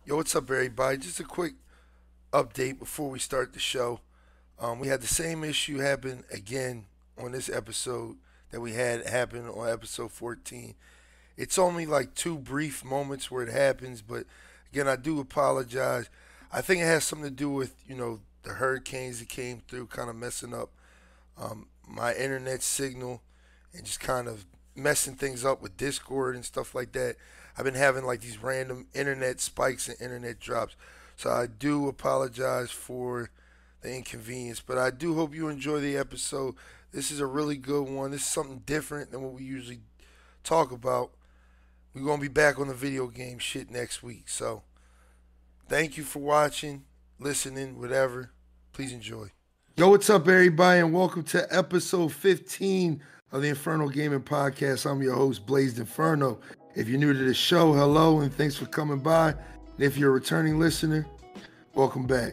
Yo, what's up, everybody? Just a quick update before we start the show. We had the same issue happen again on this episode that we had happen on episode 14. It's only like two brief moments where it happens, but again, I do apologize. I think it has something to do with, the hurricanes that came through kind of messing up my internet signal and just kind of messing things up with Discord and stuff like that. I've been having like these random internet spikes and internet drops. So I do apologize for the inconvenience, but I do hope you enjoy the episode. This is a really good one. This is something different than what we usually talk about. We're going to be back on the video game shit next week. So thank you for watching, listening, whatever. Please enjoy. Yo, what's up, everybody, and welcome to episode 15 of the Infernal Gaming Podcast. I'm your host, Blazed Inferno. If you're new to the show, hello, and thanks for coming by. And if you're a returning listener, welcome back.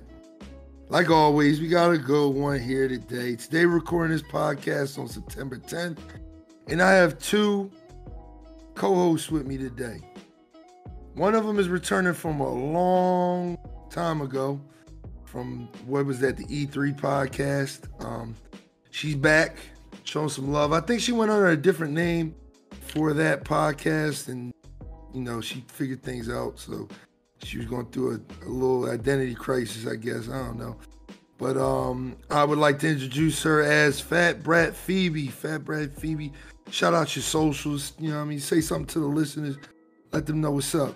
Like always, we got a good one here today. Today, we're recording this podcast on September 10th, and I have two co-hosts with me today. One of them is returning from a long time ago, from what was that, the E3 podcast. She's back, showing some love. I think she went under a different name for that podcast, and she figured things out, so she was going through a little identity crisis, I guess. I don't know. But I would like to introduce her as FatBratPhoebe. FatBratPhoebe, shout out your socials, say something to the listeners, let them know what's up.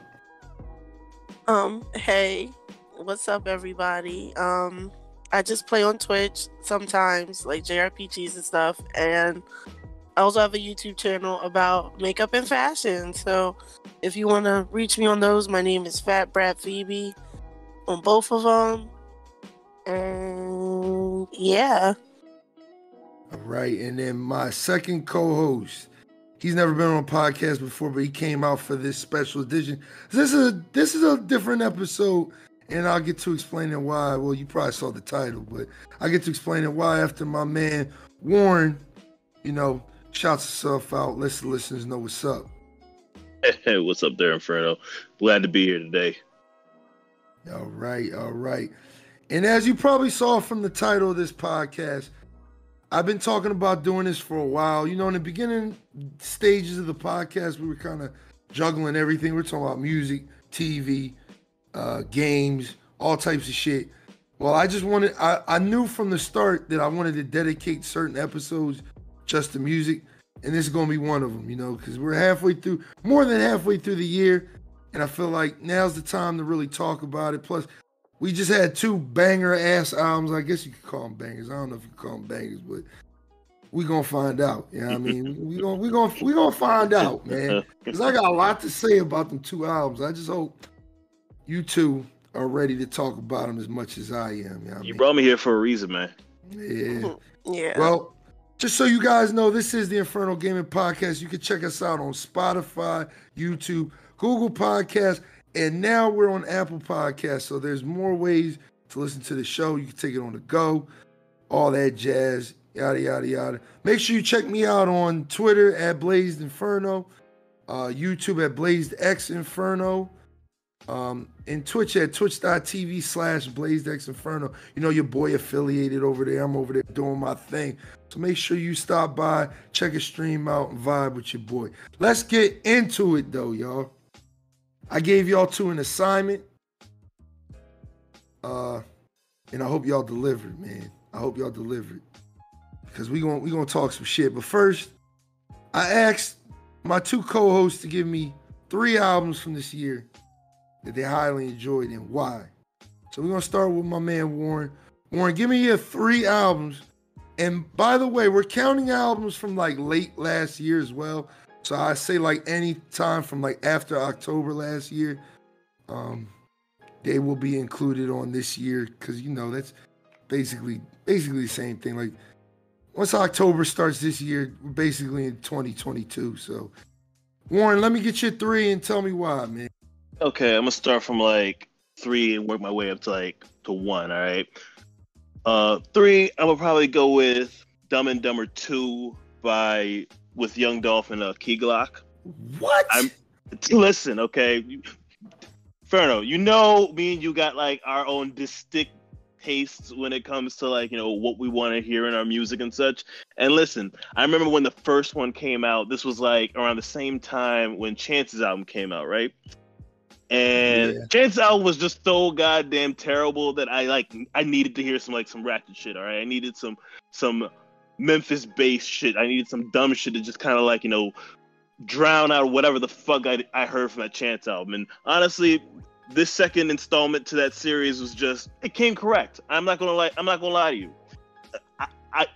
Hey, what's up, everybody? I just play on Twitch sometimes, like JRPGs and stuff, and I also have a YouTube channel about makeup and fashion. So if you want to reach me on those, my name is FatBratPhoebe on both of them. And yeah. All right, and then my second co-host, he's never been on a podcast before, but he came out for this special edition. This is a different episode, and I'll get to explaining why. Well, you probably saw the title, but I get to explaining why after my man Warren, shouts himself out, lets the listeners know what's up. Hey, what's up there, Inferno? Glad to be here today. All right. And as you probably saw from the title of this podcast, I've been talking about doing this for a while. In the beginning stages of the podcast, we were kind of juggling everything. We're talking about music, TV, games, all types of shit. Well, I knew from the start that I wanted to dedicate certain episodes just to music, and this is going to be one of them, because we're more than halfway through the year, and I feel like now's the time to really talk about it. Plus, we just had two banger-ass albums. I guess you could call them bangers. I don't know if you could call them bangers, but we going to find out. You know what I mean? we gonna find out, man, because I got a lot to say about them two albums. I just hope you two are ready to talk about them as much as I am. You know what I mean? Brought me here for a reason, man. Yeah. Yeah. Well, just so you guys know, this is the Infernal Gaming Podcast. You can check us out on Spotify, YouTube, Google Podcasts, and now we're on Apple Podcasts. So there's more ways to listen to the show. You can take it on the go, all that jazz, yada, yada, yada. Make sure you check me out on Twitter at Blazed Inferno, YouTube at Blazed X Inferno, and Twitch at twitch.tv/Blazed Inferno. Your boy affiliated over there. I'm over there doing my thing. So make sure you stop by, check a stream out, and vibe with your boy. Let's get into it, though, y'all. I gave y'all two an assignment, and I hope y'all delivered, man. I hope y'all delivered, because we gonna talk some shit. But first, I asked my two co-hosts to give me 3 albums from this year that they highly enjoyed and why. So we're gonna start with my man Warren. Warren, give me your 3 albums. And by the way, we're counting albums from like late last year as well. So I say like any time from like after October last year, they will be included on this year, because that's basically the same thing. Like once October starts this year, we're basically in 2022. So Warren, let me get your 3 and tell me why, man. Okay, I'm gonna start from like 3 and work my way up to 1. All right. 3, I'm gonna probably go with Dumb and Dumber 2 with Young Dolph and Key Glock. What? Listen, okay. Inferno, you know, me and you got like our own distinct tastes when it comes to like, you know, what we want to hear in our music and such. And listen, I remember when the first one came out, this was like around the same time when Chance's album came out, right? And Chance's album was just so goddamn terrible that I needed to hear some ratchet shit, all right? I needed some Memphis based shit. I needed some dumb shit to just kind of like, you know, drown out whatever the fuck I heard from that Chance album. And honestly, this second installment to that series was just, it came correct. I'm not gonna lie to you.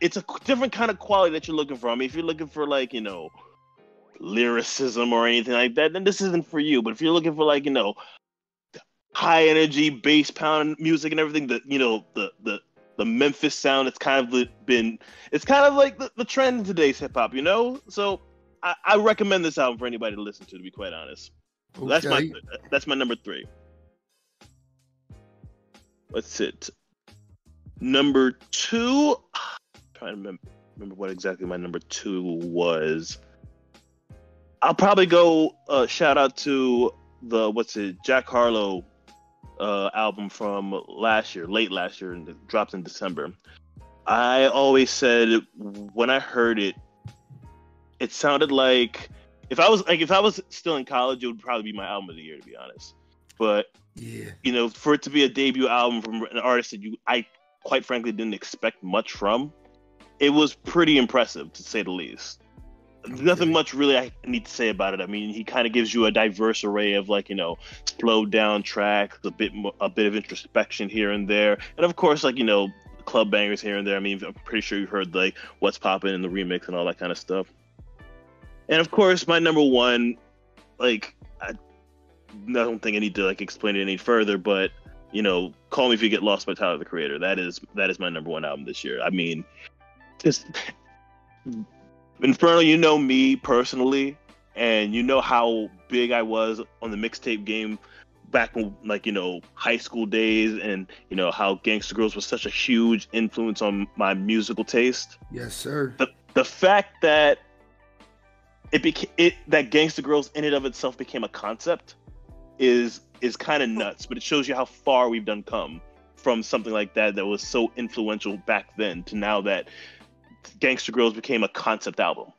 It's a different kind of quality that you're looking for. I mean, if you're looking for like, you know, lyricism or anything like that, then this isn't for you. But if you're looking for like, you know, high energy bass pound music and everything, that, you know, the Memphis sound, it's kind of like the trend in today's hip hop, you know? So I recommend this album for anybody to listen to be quite honest. Okay. That's my number 3. What's it? Number 2. I'm trying to remember what exactly my number 2 was. I'll probably go shout out to the Jack Harlow album from late last year, and it dropped in December. I always said when I heard it, it sounded like if I was still in college, it would probably be my album of the year, to be honest. But yeah, you know, for it to be a debut album from an artist that I quite frankly didn't expect much from, it was pretty impressive to say the least. Okay. Nothing much really I need to say about it. I mean, he kind of gives you a diverse array of like, you know, slowed down tracks, a bit of introspection here and there, and of course, like, you know, club bangers here and there. I mean, I'm pretty sure you heard like What's Poppin' in the remix and all that kind of stuff. And of course, my number 1, like, I don't think I need to like explain it any further, but you know, Call Me If You Get Lost by Tyler the Creator. That is my number 1 album this year. I mean, just Inferno, you know me personally, and you know how big I was on the mixtape game back when, like, you know, high school days, and you know how Gangsta Girls was such a huge influence on my musical taste. Yes, sir. The fact that that Gangsta Girls in and of itself became a concept is kind of nuts, but it shows you how far we've done come from something like that was so influential back then to now that Gangsta Girls became a concept album.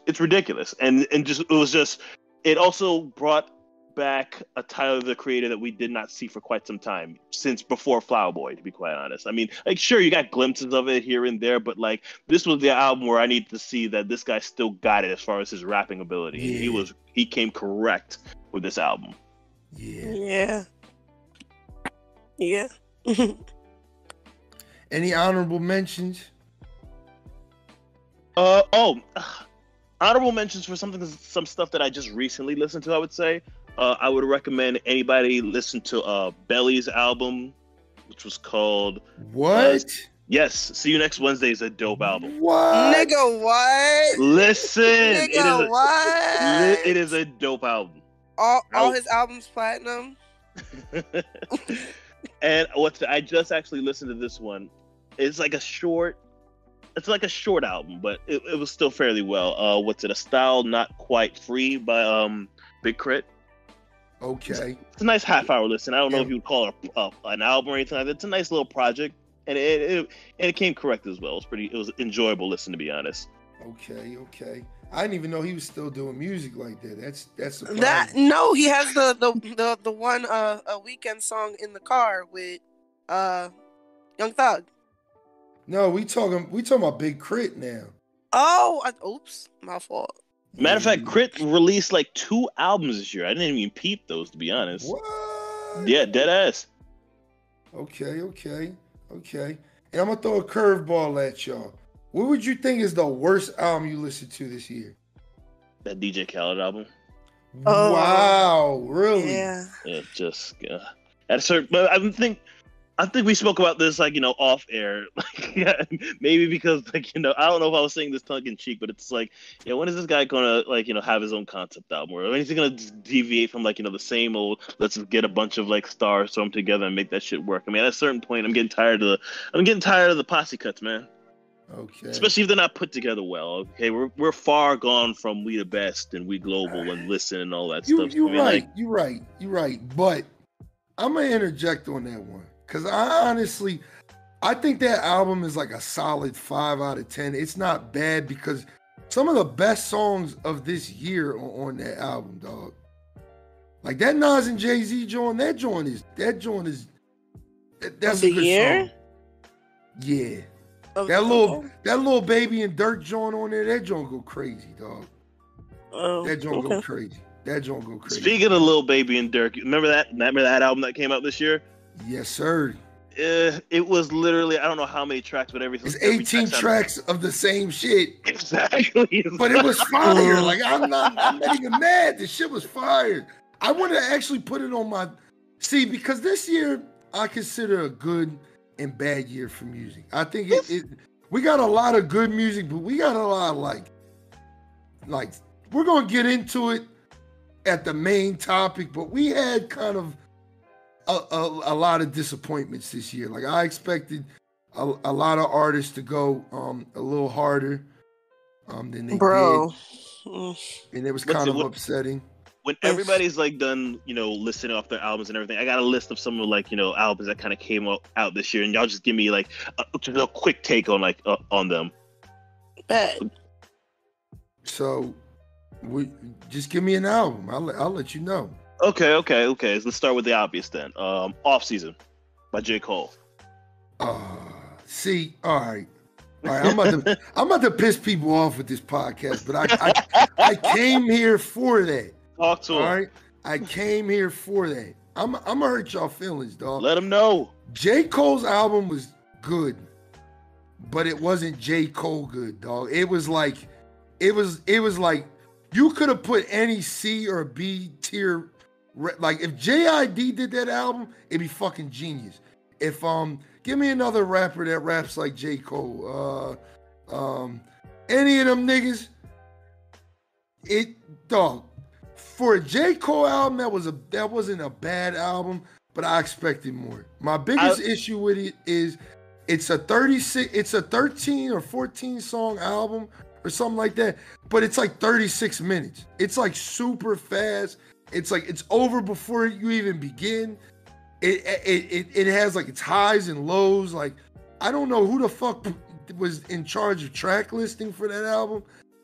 It's ridiculous, and it also brought back a Tyler the Creator that we did not see for quite some time, since before Flower Boy, to be quite honest. I mean, like, sure, you got glimpses of it here and there, but like, this was the album where I needed to see that this guy still got it as far as his rapping ability. Yeah. He came correct with this album. Yeah. Any honorable mentions? Honorable mentions for some stuff that I just recently listened to, I would say. I would recommend anybody listen to Belly's album, which was called What? Yes, See You Next Wednesday is a dope album. What? Nigga, what? Listen, Nigga, what? It is a dope album. All his albums platinum. And I just actually listened to this one. It's like a short album, but it was still fairly well. A Style Not Quite Free by Big Crit. Okay. It's a nice half-hour listen. I don't know if you would call it an album or anything like that. It's a nice little project, and it came correct as well. It was enjoyable listen, to be honest. Okay. I didn't even know he was still doing music like that. That's surprising. No, he has the one a weekend song in the car with Young Thug. No, we talking about Big Crit now. Oh, oops, my fault. Matter of fact, Crit released like 2 albums this year. I didn't even peep those, to be honest. What? Yeah, dead ass. Okay. And I'm gonna throw a curveball at y'all. What would you think is the worst album you listened to this year? That DJ Khaled album. Oh, wow, really? Yeah. Just at a certain. But I think we spoke about this, like, you know, off air. Like, yeah, maybe because, like, you know, I don't know if I was saying this tongue in cheek, but it's like, you know, when is this guy gonna, like, you know, have his own concept album, or when is he gonna deviate from, like, you know, the same old let's get a bunch of like stars throw them together and make that shit work? I mean, at a certain point, I'm getting tired of the posse cuts, man. Okay. Especially if they're not put together well. Okay, we're far gone from We the Best and We Global and Listen and all that stuff. You're right. But I'm gonna interject on that one because I think that album is like a solid 5 out of 10. It's not bad because some of the best songs of this year are on that album, dog. Like that Nas and Jay-Z joint, that's Of a the good year? song. Yeah. Of That the- little Baby and Dirk joint on there, that joint go crazy, dog. Oh, That joint go okay. crazy. That joint go crazy. Speaking of Lil Baby and Dirk, remember that album that came out this year? Yes, sir. It was literally, I don't know how many tracks, but It's 18 tracks of the same shit. Exactly. But it was fire. Like I'm not even mad. The shit was fire. I want to actually put it on my because this year I consider a good and bad year for music. I think we got a lot of good music, but we got a lot of like we're gonna get into it at the main topic, but we had kind of a lot of disappointments this year. Like I expected a lot of artists to go a little harder than they did, and it was kind of upsetting. When everybody's like done, listing off their albums and everything, I got a list of some of albums that kind of came out this year, and y'all just give me like a quick take on on them. Bad. So, just give me an album. I'll let you know. Okay. So let's start with the obvious then. Off Season by J. Cole. See, all right. I'm about to piss people off with this podcast, but I came here for that. Talk to him. All right, I came here for that. I'm gonna hurt y'all feelings, dog. Let them know. J. Cole's album was good, but it wasn't J. Cole good, dog. It was like you could have put any C or B tier. Like if J.I.D. did that album, it'd be fucking genius. If give me another rapper that raps like J. Cole. Any of them niggas. Dog. For a J. Cole album, that wasn't a bad album, but I expected more. My biggest issue with it is it's a 13 or 14 song album or something like that, but it's like 36 minutes. It's like super fast. It's like it's over before you even begin. It has like its highs and lows. Like I don't know who the fuck was in charge of track listing for that album,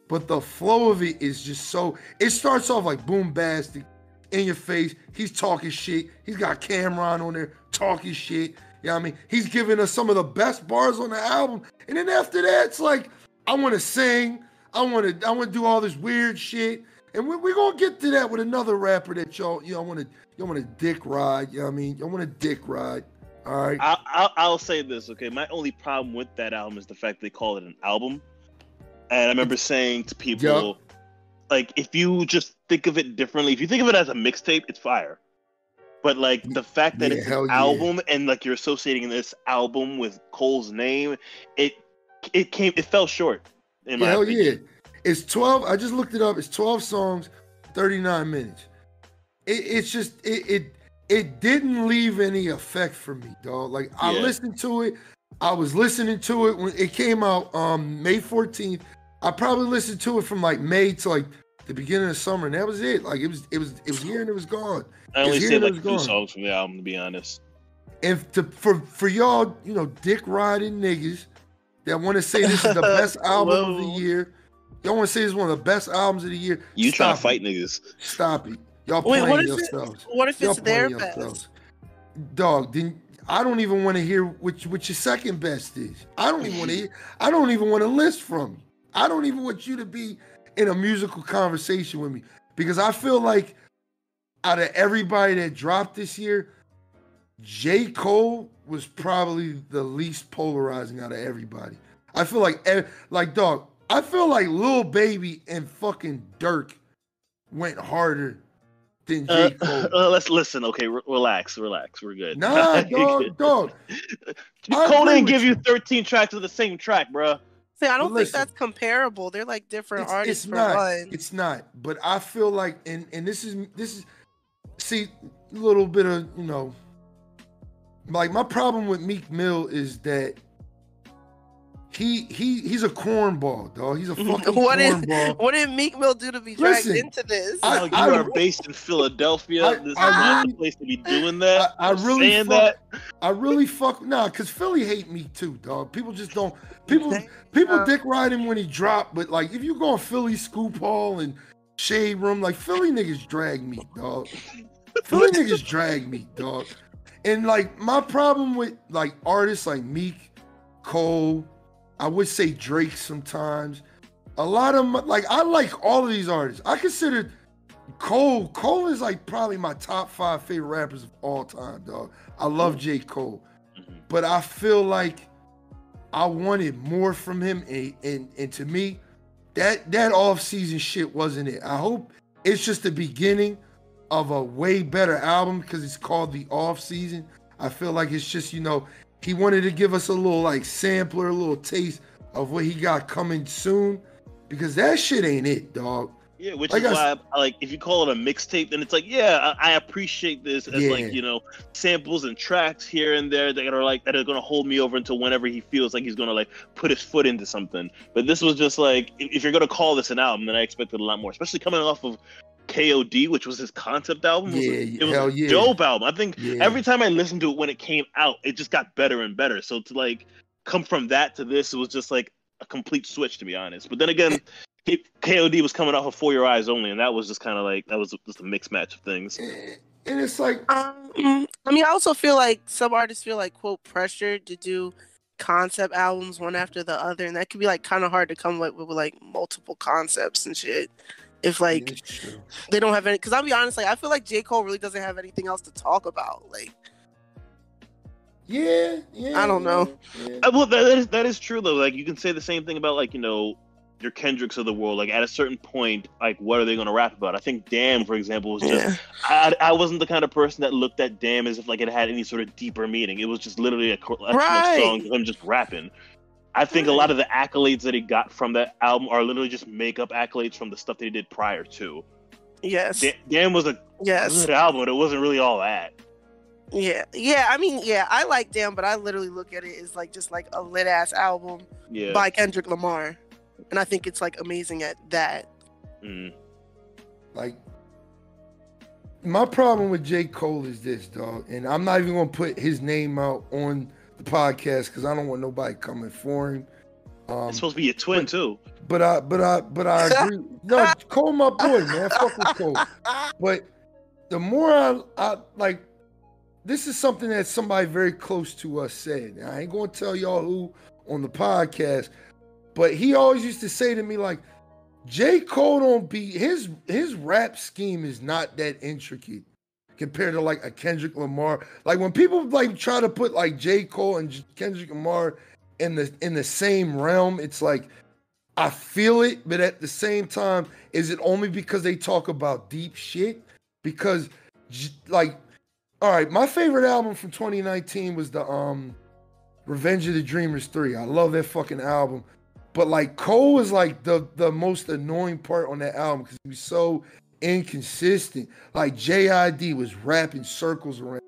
but the flow of it is just so. It starts off like bombastic, in your face. He's talking shit. He's got Cameron on there talking shit. You know what I mean? He's giving us some of the best bars on the album, and then after that, it's like I want to sing. I want to do all this weird shit. And we're gonna get to that with another rapper that y'all want to dick ride. You know what I mean? Y'all want to dick ride. All right. I'll say this, okay? My only problem with that album is the fact they call it an album. And I remember saying to people, like, if you just think of it differently, if you think of it as a mixtape, it's fire. But like the fact that it's an album and like you're associating this album with Cole's name, it fell short. In my opinion. Yeah. It's 12. I just looked it up. It's 12 songs, 39 minutes. It didn't leave any effect for me, dog. Like I listened to it. I was listening to it when it came out May 14th. I probably listened to it from like May to like the beginning of summer, and that was it. Like it was here and it was gone. I only saved like 2 songs from the album, to be honest. And for y'all, dick riding niggas that want to say this is the best album of the year. Y'all want to say this is one of the best albums of the year. You trying to fight niggas. Stop it. Y'all playing yourselves. What if it's their best? Dog, then I don't even want to hear what your second best is. I don't even want to hear. I don't even want to list from you. I don't even want you to be in a musical conversation with me because I feel like out of everybody that dropped this year, J. Cole was probably the least polarizing out of everybody. I feel like dog. I feel like Lil Baby and fucking Dirk went harder than J. Cole. Let's listen. Okay, relax. We're good. Nah, dog. Cole didn't give you 13 tracks of the same track, bro. See, I don't think that's comparable. They're like different artists for one. It's not. But I feel like, and this is, see, a little bit of, like my problem with Meek Mill is that he's a cornball, dog. He's a fucking cornball. What did Meek Mill do to be dragged into this? You are based in Philadelphia. This is not the place to be doing that. I really fuck cause Philly hate me too, dog. People just don't. People dick ride him when he dropped, but like if you go on Philly Scoop Hall and Shade Room, like Philly niggas drag me, dog. Philly niggas drag me, dog. And like my problem with like artists like Meek, Cole, I would say Drake sometimes. A lot of like I like all of these artists. I consider Cole is like probably my top 5 favorite rappers of all time, dog. I love J. Cole. But I feel like I wanted more from him, and to me, that off-season shit wasn't it. I hope it's just the beginning of a way better album because it's called The Off-Season. I feel like it's just, he wanted to give us a little like sampler, a little taste of what he got coming soon because that shit ain't it, dog. Yeah, which is why, like, if you call it a mixtape, then it's like, yeah, I appreciate this as like, samples and tracks here and there that are gonna hold me over until whenever he feels like he's gonna like put his foot into something. But this was just like, if you're gonna call this an album, then I expected a lot more, especially coming off of KOD, which was his concept album. It was a dope album. I think every time I listened to it when it came out, it just got better and better. So to like come from that to this, it was just like a complete switch, to be honest. But then again, KOD was coming off of For Your Eyes Only, and that was just kind of like, that was just a mixed match of things. And it's like, I mean, I also feel like some artists feel like, quote, pressured to do concept albums one after the other, and that could be like kind of hard to come up with like multiple concepts and shit. If like they don't have any, because I'll be honest, like I feel like J. Cole really doesn't have anything else to talk about. Like, I don't know. Well, that is true though. Like you can say the same thing about like your Kendricks of the world. Like at a certain point, like what are they going to rap about? I think Damn, for example, was just I wasn't the kind of person that looked at Damn as if like it had any sort of deeper meaning. It was just literally a song of him just rapping. I think a lot of the accolades that he got from that album are literally just makeup accolades from the stuff that he did prior to. Yes. Damn was a good album, but it wasn't really all that. Yeah. I mean, I like Damn, but I literally look at it as like just like a lit ass album by Kendrick Lamar, and I think it's like amazing at that. Like, my problem with J. Cole is this, dog, and I'm not even gonna put his name out on the podcast because I don't want nobody coming for him. It's supposed to be your twin too. But I agree. No, Cole, my boy, man. Fuck with Cole. But the more I like, this is something that somebody very close to us said. I ain't gonna tell y'all who on the podcast, but he always used to say to me like, J. Cole don't be his rap scheme is not that intricate compared to like a Kendrick Lamar. Like when people like try to put like J. Cole and Kendrick Lamar in the same realm, it's like I feel it, but at the same time, is it only because they talk about deep shit? Because like, all right, my favorite album from 2019 was the Revenge of the Dreamers 3. I love that fucking album. But like Cole was like the most annoying part on that album because he was so inconsistent. Like JID was rapping circles around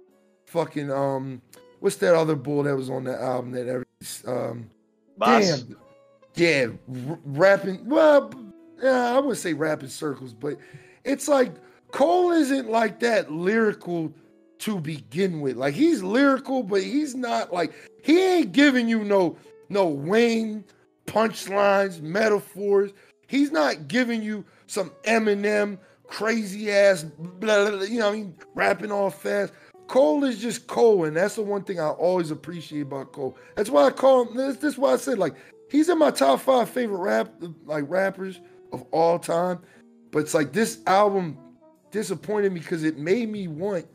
fucking what's that other bull that was on that album that rapping, well, I wouldn't say rapping circles, but it's like Cole isn't like that lyrical to begin with. Like he's lyrical, but he's not like, he ain't giving you no Wayne punchlines, metaphors. He's not giving you some Eminem crazy ass, blah, blah, you know what I mean, rapping all fast. Cole is just Cole, and that's the one thing I always appreciate about Cole. That's why I call him, this is why I said, like, he's in my top 5 favorite rappers of all time. But it's like this album disappointed me because it made me want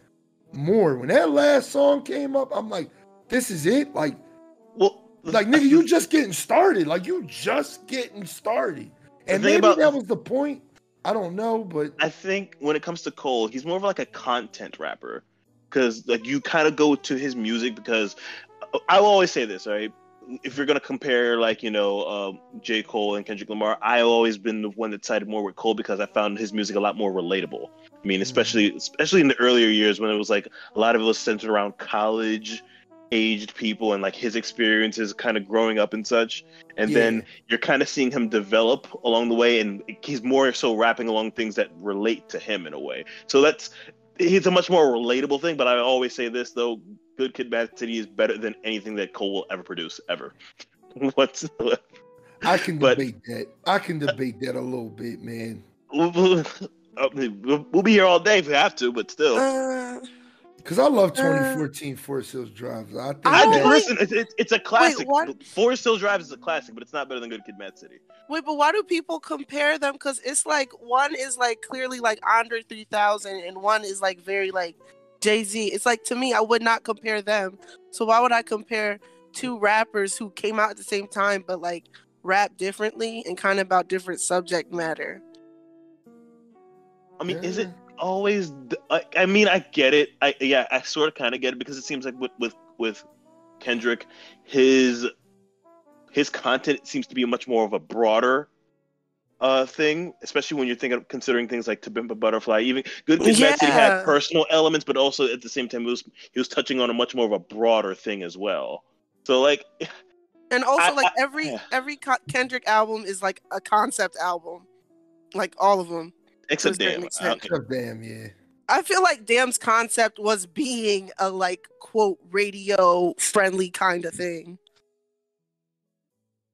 more. When that last song came up, I'm like, this is it? Like, well, like, nigga, you just getting started. Like, you just getting started. And maybe that was the point. I don't know, but I think when it comes to Cole, he's more of like a content rapper. Because like you kind of go to his music because I will always say this, right? If you're gonna compare like J. Cole and Kendrick Lamar, I've always been the one that sided more with Cole because I found his music a lot more relatable. I mean, especially in the earlier years when it was like a lot of it was centered around college aged people and like his experiences kind of growing up and such, and then you're kind of seeing him develop along the way, and he's more so rapping along things that relate to him in a way. So he's a much more relatable thing. But I always say this though: Good Kid, Mad City is better than anything that Cole will ever produce ever. Whatsoever. I can debate that. I can debate that a little bit, man. We'll be here all day if we have to, but still. Because I love 2014 Forest Hills Drive. Listen, it's a classic. Forest Hills Drive is a classic, but it's not better than Good Kid, Mad City. Wait, but why do people compare them? Because it's like one is like clearly like Andre 3000, and one is like very like Jay-Z. It's like, to me, I would not compare them. So why would I compare two rappers who came out at the same time, but like rap differently and kind of about different subject matter? I mean, is it always? I mean, I get it. I sort of kind of get it, because it seems like with Kendrick, his content seems to be much more of a broader thing, especially when you're considering things like To Pimp a Butterfly. Even Good Kid, Mad City had personal elements, but also at the same time he was touching on a much more of a broader thing as well. So like. And also, every Kendrick album is like a concept album, like all of them. Except Damn. Except Damn, yeah. I feel like Damn's concept was being a like quote radio friendly kind of thing.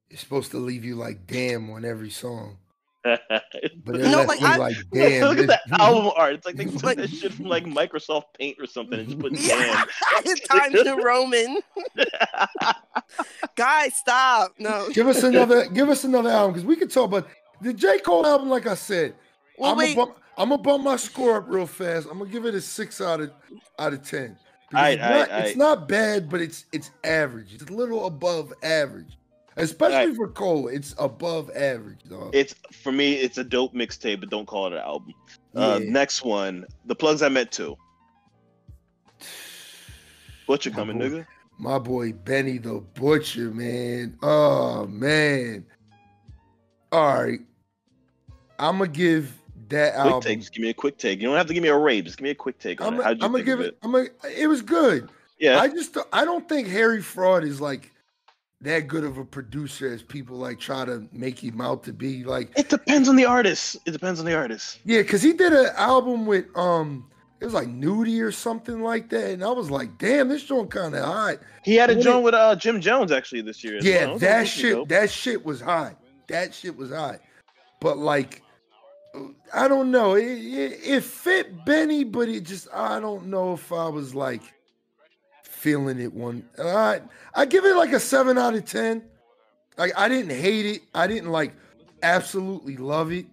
It's supposed to leave you like damn on every song. But damn. Look at that album art. It's like they took that shit from like Microsoft Paint or something and just put damn. Times New Roman. Guys, stop. No. Give us another album, because we could talk about the J. Cole album. Like I said, I'm gonna bump my score up real fast. I'm gonna give it a 6 out of 10. It's not bad, but it's average. It's a little above average. Especially for Cole, it's above average, dog. For me, it's a dope mixtape, but don't call it an album. Next one, The Plugs I Met Too. Butcher coming, nigga. My boy Benny the Butcher, man. Oh man. All right, I'm gonna give that album. Quick take. Just give me a quick take. You don't have to give me a rate. Just give me a quick take on it. How'd you think of it? It was good. Yeah. I don't think Harry Fraud is like that good of a producer as people like try to make him out to be. Like, it depends on the artist. Yeah, because he did an album with it was like Nudie or something like that, and I was like, damn, this joint kind of hot. He had a joint with Jim Jones actually this year. Yeah, that shit was hot. That shit was hot. But like, I don't know. It fit Benny, but it just, I don't know if I was like feeling it one. I give it like a 7 out of 10. Like, I didn't hate it. I didn't like absolutely love it,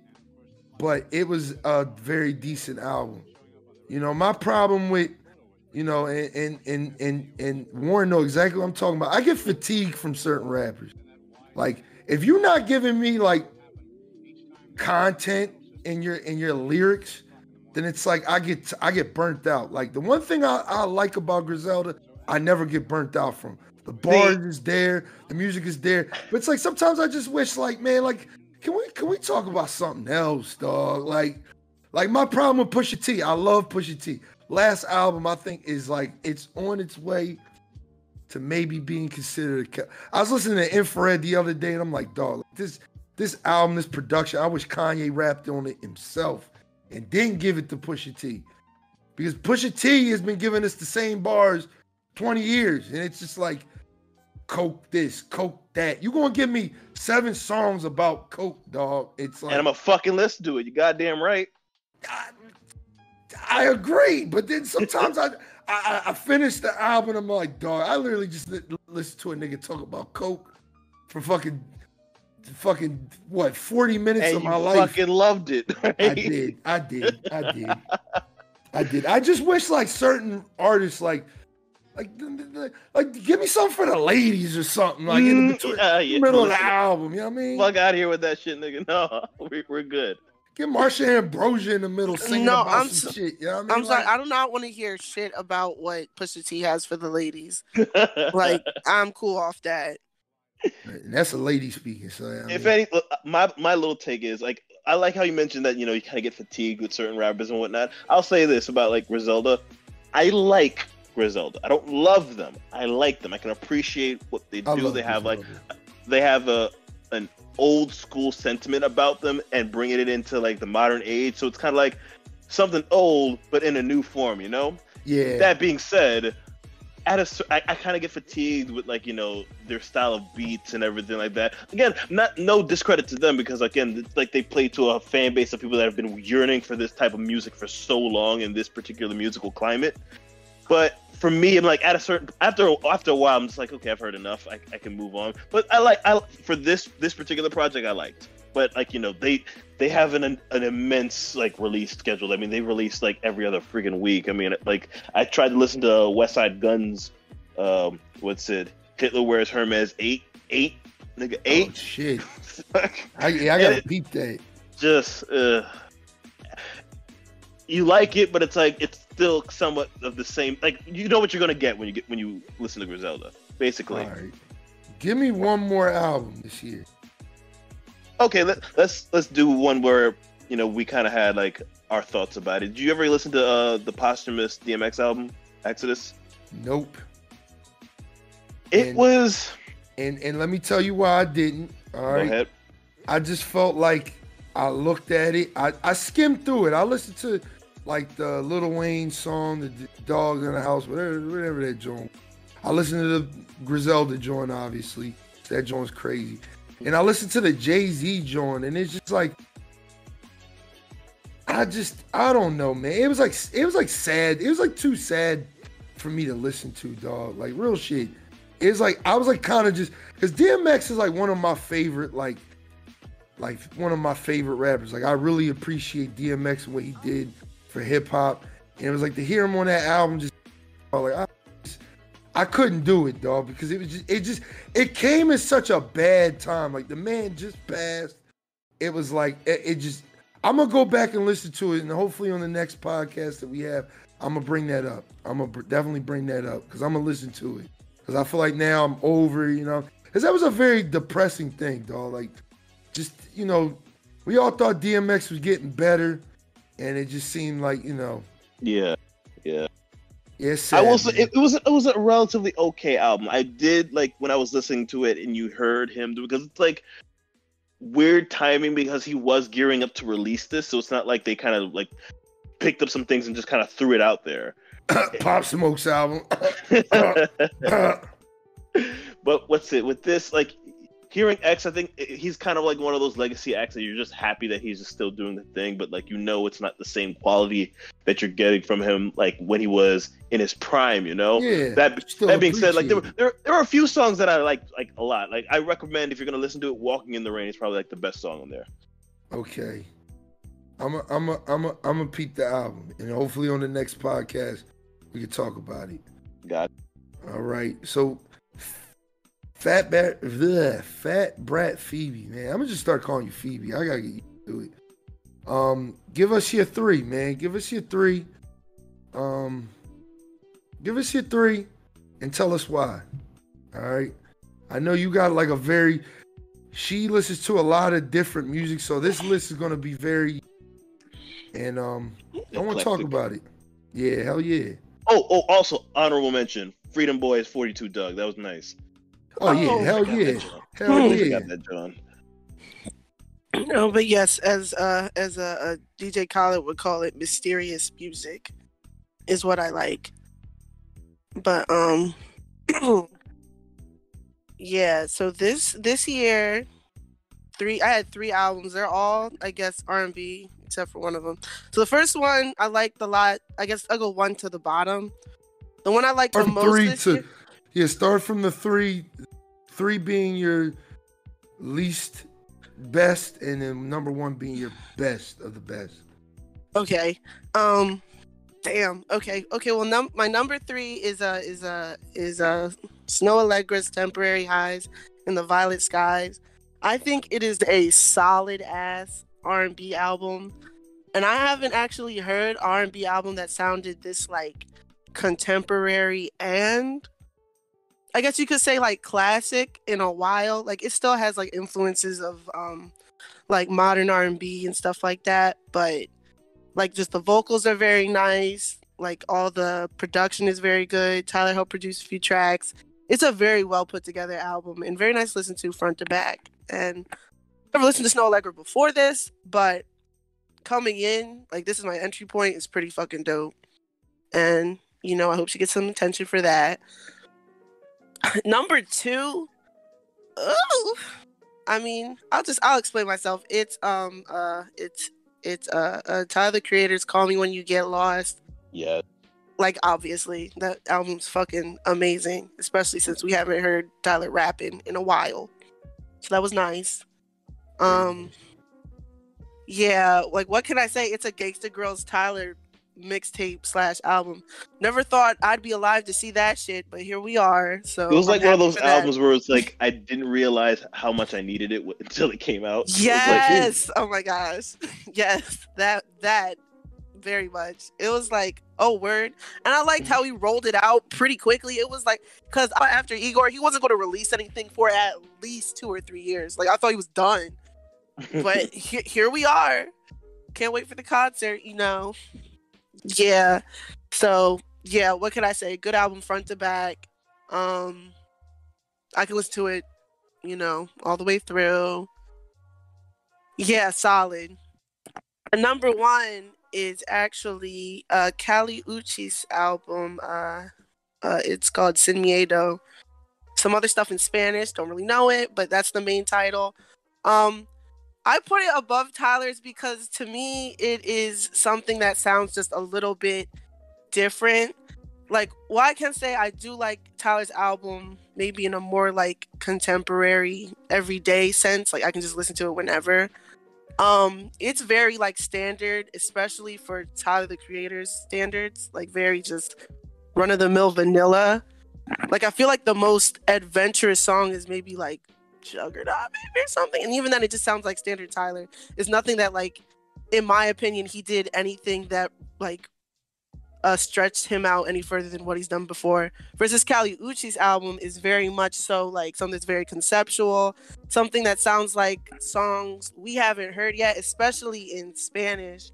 but it was a very decent album. You know, my problem with, you know, and Warren know exactly what I'm talking about. I get fatigued from certain rappers. Like, if you're not giving me like content in your lyrics, then it's like I get burnt out. Like, the one thing I like about Griselda, I never get burnt out from. The bars is there, the music is there, but it's like sometimes I just wish, like, man, like, can we talk about something else, dog? Like my problem with Pusha T, I love Pusha T. Last album, I think, is like, it's on its way to maybe being considered. I was listening to Infrared the other day, and I'm like, dog, this album, this production, I wish Kanye rapped on it himself and didn't give it to Pusha T, because Pusha T has been giving us the same bars 20 years, and it's just like, coke this, coke that. You gonna give me 7 songs about coke, dog? It's like, and I'm a fucking listen to it. You goddamn right. I agree, but then sometimes I finish the album, I'm like, dog, I literally just listen to a nigga talk about coke for fucking what, 40 minutes of my life. And you fucking loved it. Right? I did. I just wish like certain artists like give me something for the ladies or something, like in the middle of the album. You know what I mean? Fuck out of here with that shit, nigga. No, we're good. Get Marsha Ambrosia in the middle singing about some shit. You know what I mean? I'm sorry, I do not want to hear shit about what Pusha T has for the ladies. Like, I'm cool off that. And that's a lady speaking. So my little take is, like, I like how you mentioned that, you know, you kind of get fatigued with certain rappers and whatnot. I'll say this about like Griselda. I like Griselda. I don't love them. I like them. I can appreciate what they do. They have an old school sentiment about them and bringing it into like the modern age. So it's kind of like something old but in a new form, you know? Yeah. That being said, I kind of get fatigued with like, you know, their style of beats and everything like that. Again, no discredit to them because again, like they play to a fan base of people that have been yearning for this type of music for so long in this particular musical climate. But for me, I'm like after a while, I'm just like, okay, I've heard enough. I can move on. But for this particular project, I liked. But like, you know, they have an immense like release schedule. I mean, they release like every other freaking week. I mean, like I tried to listen to West Side Gun's Hitler Wears Hermes 8 nigga 8. Oh shit. I gotta peep that. Just you like it, but it's like it's still somewhat of the same. Like you know what you're gonna get when you listen to Griselda, basically. All right. Give me one more album this year. Okay, let's do one where you know we kind of had like our thoughts about it. Did you ever listen to the posthumous DMX album, Exodus? Nope. It was. And let me tell you why I didn't. All right. Go ahead. I just felt like I looked at it. I skimmed through it. I listened to like the Lil Wayne song, the Dogs in the House, whatever that joint. I listened to the Griselda joint, obviously. That joint's crazy. And I listened to the Jay-Z joint, and it's just like, I don't know, man. It was like sad. It was like too sad for me to listen to, dog. Like real shit. It's like I was like kind of just because DMX is like one of my favorite like one of my favorite rappers. Like I really appreciate DMX and what he did for hip hop, and it was like to hear him on that album just like I couldn't do it, dog, because it came at such a bad time. Like the man just passed. It was like I'm gonna go back and listen to it, and hopefully on the next podcast that we have, I'm gonna bring that up. I'm gonna definitely bring that up because I'm gonna listen to it because I feel like now I'm over, you know, because that was a very depressing thing, dog. Like just, you know, we all thought DMX was getting better, and it just seemed like, you know. Yeah. Yes, I will say it was a relatively okay album. I did like when I was listening to it and you heard him because it's like weird timing because he was gearing up to release this, so it's not like they kind of like picked up some things and just kind of threw it out there. Pop Smoke's album. But what's it with this? Like hearing X, I think he's kind of like one of those legacy acts that you're just happy that he's just still doing the thing, but like you know it's not the same quality that you're getting from him like when he was in his prime, you know. Yeah. That being said, like there are a few songs that I like a lot. Like I recommend if you're gonna listen to it, "Walking in the Rain" is probably like the best song on there. Okay, I'm a peep the album, and hopefully on the next podcast we can talk about it. Got it. All right, so. FatBratPhoebe, man. I'm gonna just start calling you Phoebe. I gotta get you to it. Give us your 3, man. Give us your 3. Give us your 3 and tell us why. All right. I know you got like she listens to a lot of different music, so this list is gonna be very and I want to talk about it. Yeah, hell yeah. Oh, also honorable mention. Freedom Boys 42 Doug. That was nice. Oh yeah, hell yeah. Hell yeah. Got that, John. No, but yes, as a DJ Khaled would call it, mysterious music is what I like. But yeah, so this year I had 3 albums. They're all, I guess, R&B except for one of them. So the first one I liked a lot. I guess I'll go 1 to the bottom. The one I liked the most start from the 3 being your least best, and then number 1 being your best of the best. Okay. Damn. Okay. Well, my number 3 is Snow Allegra's "Temporary Highs" in the Violet Skies. I think it is a solid ass R&B album, and I haven't actually heard R&B album that sounded this like contemporary and I guess you could say like classic in a while. Like it still has like influences of like modern R&B and stuff like that, but like just the vocals are very nice. Like, all the production is very good. Tyler helped produce a few tracks. It's a very well put together album and very nice to listen to front to back. And I've never listened to Snow Allegra before this, but coming in, like, this is my entry point, is pretty fucking dope. And, you know, I hope she gets some attention for that. Number 2, I mean, I'll explain myself. It's Tyler, the Creator's Call Me When You Get Lost. Yeah. Like, obviously, that album's fucking amazing, especially since we haven't heard Tyler rapping in a while. So that was nice. Yeah, like, what can I say? It's a Gangsta Girls Tyler mixtape / album. Never thought I'd be alive to see that shit, but here we are. So it was like I'm one of happy those for that. albums where it's like I didn't realize how much I needed it until it came out. Yes. Oh my gosh. Yes. That very much. It was like, oh, word. And I liked how he rolled it out pretty quickly. It was like, because after Igor, he wasn't going to release anything for at least 2 or 3 years. Like, I thought he was done. But here we are. Can't wait for the concert, you know. Yeah. So, yeah, what can I say? Good album front to back. I can listen to it, you know, all the way through. Yeah, solid. Number 1 is actually Kali Uchis album. It's called Sin Miedo. Some other stuff in Spanish, don't really know it, but that's the main title. I put it above Tyler's because to me it is something that sounds just a little bit different. Like, well, I can say I do like Tyler's album maybe in a more like contemporary, everyday sense. Like, I can just listen to it whenever. It's very like standard, especially for Tyler the Creator's standards, like very just run-of-the-mill vanilla. Like, I feel like the most adventurous song is maybe like Juggernaut maybe or something, and even then it just sounds like standard Tyler. It's nothing that, like, in my opinion, he did anything that like stretched him out any further than what he's done before. Versus Kali Uchis's album is very much so like something that's very conceptual, something that sounds like songs we haven't heard yet, especially in Spanish.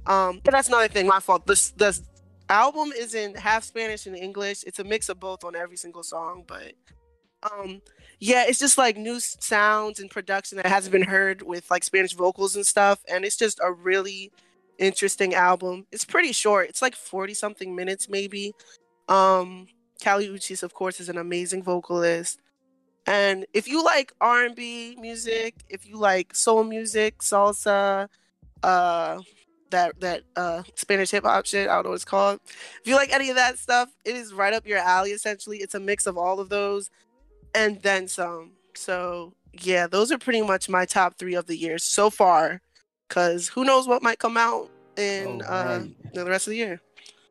But that's another thing, my fault. This album isn't half Spanish and English. It's a mix of both on every single song, but yeah, it's just like new sounds and production that hasn't been heard with like Spanish vocals and stuff, and it's just a really interesting album. It's pretty short. It's like 40 something minutes maybe. Kali Uchis, of course, is an amazing vocalist. And if you like R&B music, if you like soul music, salsa, that Spanish hip hop shit, I don't know what it's called. If you like any of that stuff, it is right up your alley essentially. It's a mix of all of those and then some. So yeah, those are pretty much my top 3 of the year so far. Because who knows what might come out in the rest of the year.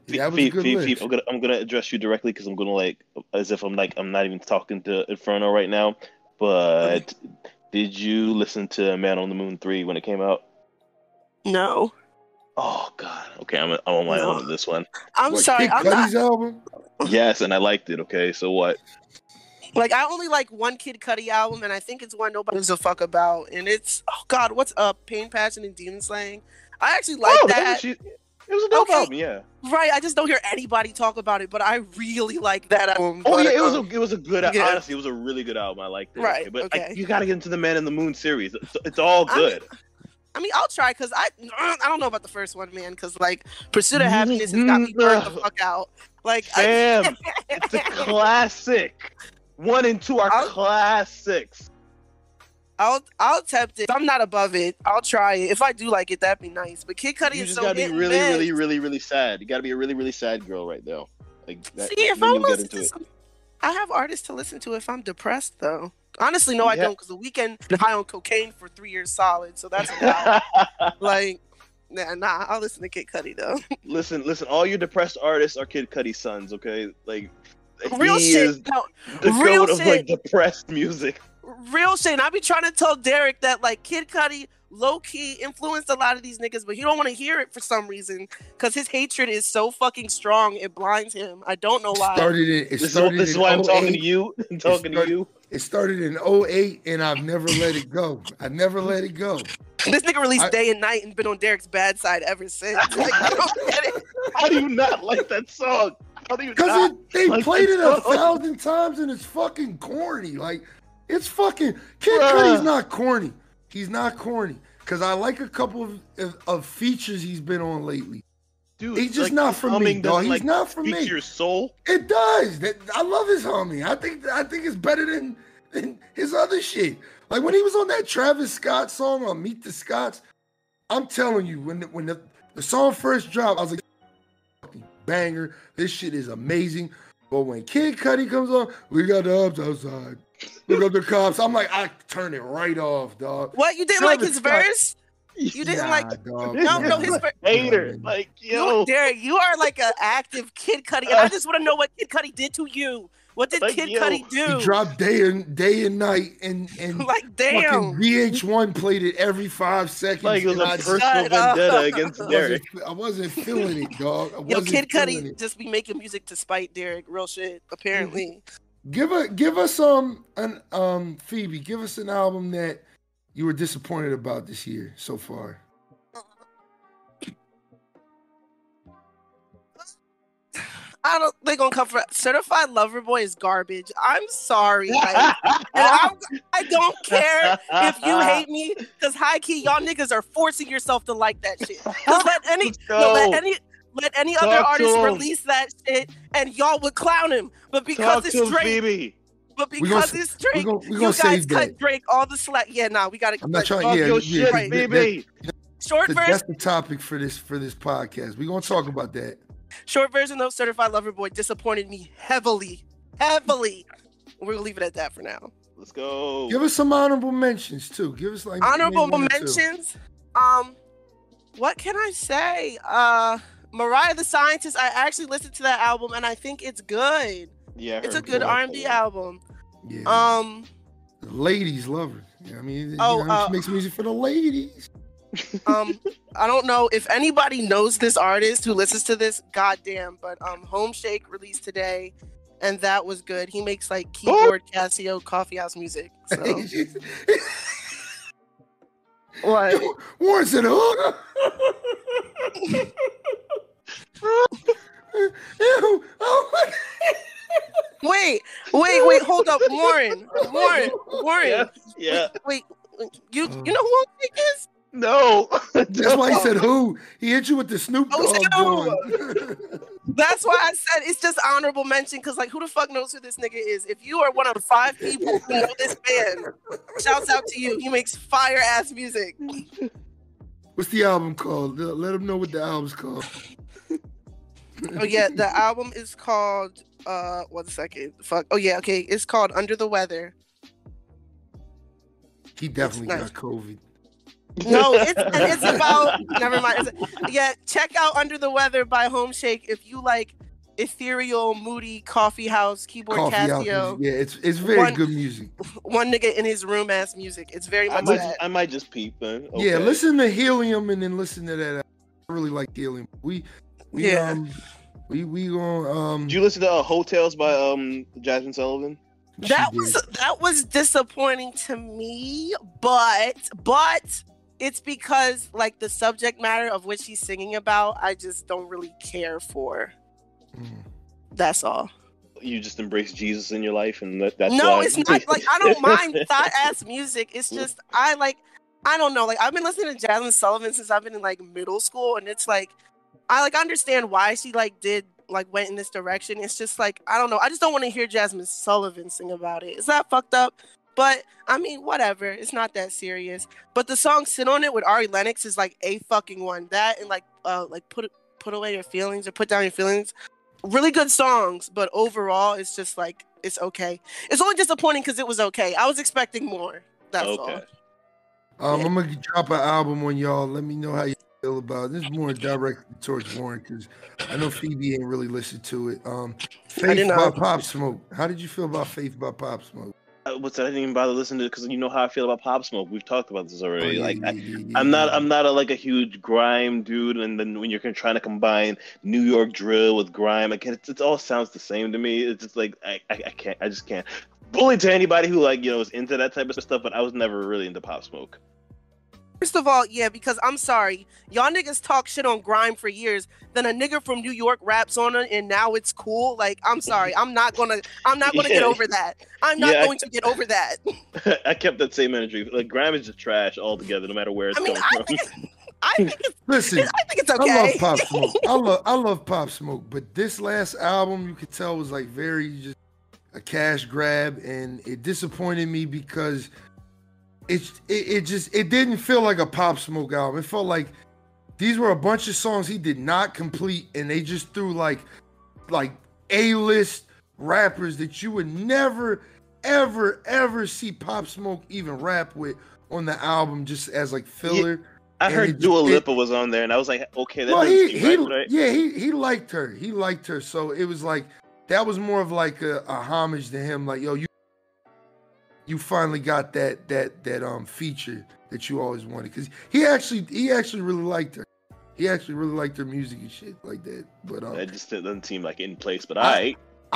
Yeah, that was a good list. I'm gonna address you directly because I'm gonna like as if I'm not even talking to Inferno right now. But did you listen to Man on the Moon 3 when it came out? No. Oh God. Okay, I'm on my own on this one. I'm sorry. Kid Cudi's album? Yes, and I liked it. Okay, so what? Like, I only like one Kid Cudi album, and I think it's one nobody gives a fuck about. And it's, oh God, what's up? Pain, Passion, and Demon Slaying. I actually like that. It was a dope album, yeah. Right, I just don't hear anybody talk about it, but I really like that album. Oh yeah, it was a good. Yeah. Honestly, it was a really good album. I liked it. Right, okay, but okay. you got to get into the Man in the Moon series. It's all good. I mean, I'll try because I don't know about the first one, man. Because like Pursuit of Happiness has got me burned the fuck out. Like, Fam, it's a classic. 1 and 2 are classics. I'll attempt it. If I'm not above it, I'll try it. If I do like it, that'd be nice. But Kid Cudi is so gotta be really sad. You gotta be a really sad girl right now. Like that. See, if I listen to some, I have artists to listen to if I'm depressed, though. Honestly, no, I don't, because The Weeknd been high on cocaine for 3 years solid, so that's a lot. Like, nah, I'll listen to Kid Cudi though. Listen, all your depressed artists are Kid Cudi's sons, okay? Like, real shit. Is the goat of like depressed music. Real shit. And I be trying to tell Derek that like Kid Cudi low-key influenced a lot of these niggas, but he don't want to hear it for some reason because his hatred is so fucking strong it blinds him. I don't know why. This is why I'm talking to you. It started in 2008 and I've never let it go. I never let it go. This nigga released Day and Night and been on Derek's bad side ever since. Like, I don't get it. How do you not like that song? Because they played it 1,000 times and it's fucking corny. Like, it's fucking... Kid Cudi's not corny. He's not corny. Because I like a couple of features he's been on lately. Dude, he's just not for me, dog. He's not for me. Your soul? It does. I love his humming. I think it's better than his other shit. Like when he was on that Travis Scott song on Meet the Scotts, I'm telling you, when the song first dropped, I was like, fucking banger. This shit is amazing. But when Kid Cudi comes on, we got the ups outside. Look up the cops. I'm like, I turn it right off, dog. What? You didn't like his verse? You didn't dog, no, his hater. Like, yo, Derek, you are like an active Kid Cudi, and I just want to know what Kid Cudi did to you. What did Kid Cudi do? He dropped Day and Night, and like damn, VH1 played it every 5 seconds. Like it was a personal vendetta against Derek. I wasn't feeling it, dog. Yo, Kid Cudi just be making music to spite Derek. Real shit, apparently. Give us Phoebe. Give us an album that you were disappointed about this year so far. I don't. They gonna come for Certified Lover Boy is garbage. I'm sorry, like, and I don't care if you hate me, because high key y'all niggas are forcing yourself to like that shit. Cause let any other artist release that shit, and y'all would clown him. But because it's Drake, you guys cut Drake all the slack. Yeah, nah, we gotta. I'm not trying. Shit, baby. Short version. That's the topic for this podcast. We're gonna talk about that. Short version though, Certified Lover Boy disappointed me heavily. We're gonna leave it at that for now. Let's go. Give us some honorable mentions too. Give us like honorable mentions. What can I say? Mariah the Scientist. I actually listened to that album and I think it's good. Yeah, it's a good R&B album. Yeah. The ladies love her. Yeah, I mean, she makes music for the ladies. I don't know if anybody knows this artist who listens to this, goddamn, but Home Shake released today, and that was good. He makes like keyboard Casio coffee house music. So. What? Warren said, oh. Wait, hold up, Warren. Yeah. Wait, you know who Home Shake is? No. That's why he said who. He hit you with the Snoop Dogg. That's why I said it's just honorable mention, because like who the fuck knows who this nigga is? If you are one of the 5 people who know this band, shouts out to you. He makes fire ass music. What's the album called? Let him know what the album's called. Oh yeah, the album is called 1 second. Fuck. Oh yeah, okay. It's called Under the Weather. He definitely got COVID. No, it's about never mind. Check out Under the Weather by Home Shake if you like ethereal, moody coffee house keyboard Casio. Yeah, it's very good music. One nigga in his room ass music. It's very much that. I might just peep then. Okay. Yeah, listen to Helium and then listen to that. I really like Helium. We gonna Did you listen to Hotels by Jasmine Sullivan? That was disappointing to me, but it's because like the subject matter of which he's singing about, I just don't really care for. That's all. You just embrace Jesus in your life, and that's no, why. it's not like I don't mind thought ass music. It's just I don't know. Like I've been listening to Jasmine Sullivan since I've been in like middle school, and it's like I like understand why she like went in this direction. It's just like I don't know. I just don't want to hear Jasmine Sullivan sing about it. Is that fucked up? But I mean, whatever. It's not that serious. But the song "Sit on It" with Ari Lennox is like a fucking one. That and like put away your feelings or put down your feelings. Really good songs, but overall, it's just like it's okay. It's only disappointing because it was okay. I was expecting more. That's all. I'm gonna drop an album on y'all. Let me know how you feel about it. This is more directed towards Warren because I know Phoebe ain't really listened to it. Faith by Pop Smoke. How did you feel about Faith by Pop Smoke? I didn't even bother listening to it because you know how I feel about Pop Smoke. We've talked about this already. I'm not a huge grime dude, and then when you're trying to combine New York drill with grime, again, it all sounds the same to me. It's just like I just can't. Bully to anybody who is into that type of stuff, but I was never really into Pop Smoke. First of all, yeah, because I'm sorry, y'all niggas talk shit on grime for years. Then a nigga from New York raps on it, and now it's cool. Like, I'm sorry, I'm not gonna get over that. I'm not Yeah, going to get over that. I kept that same energy. Like grime is just trash altogether, no matter where it's I mean, coming I from. think I think it's Listen, I think it's I love okay. Pop Smoke. I love Pop Smoke, but this last album you could tell was like very just a cash grab, and it disappointed me because it didn't feel like a Pop Smoke album. It felt like these were a bunch of songs he did not complete, and they just threw like A-list rappers that you would never, ever see Pop Smoke even rap with on the album, just as like filler. I And heard Dua Lipa was on there, and I was like, okay, that doesn't seem right. yeah, he liked her. He liked her, so it was like that was more of like a homage to him. Like, yo, you finally got that feature that you always wanted, because he actually really liked her. He actually really liked her music and shit like that. But It just doesn't seem like in place. But I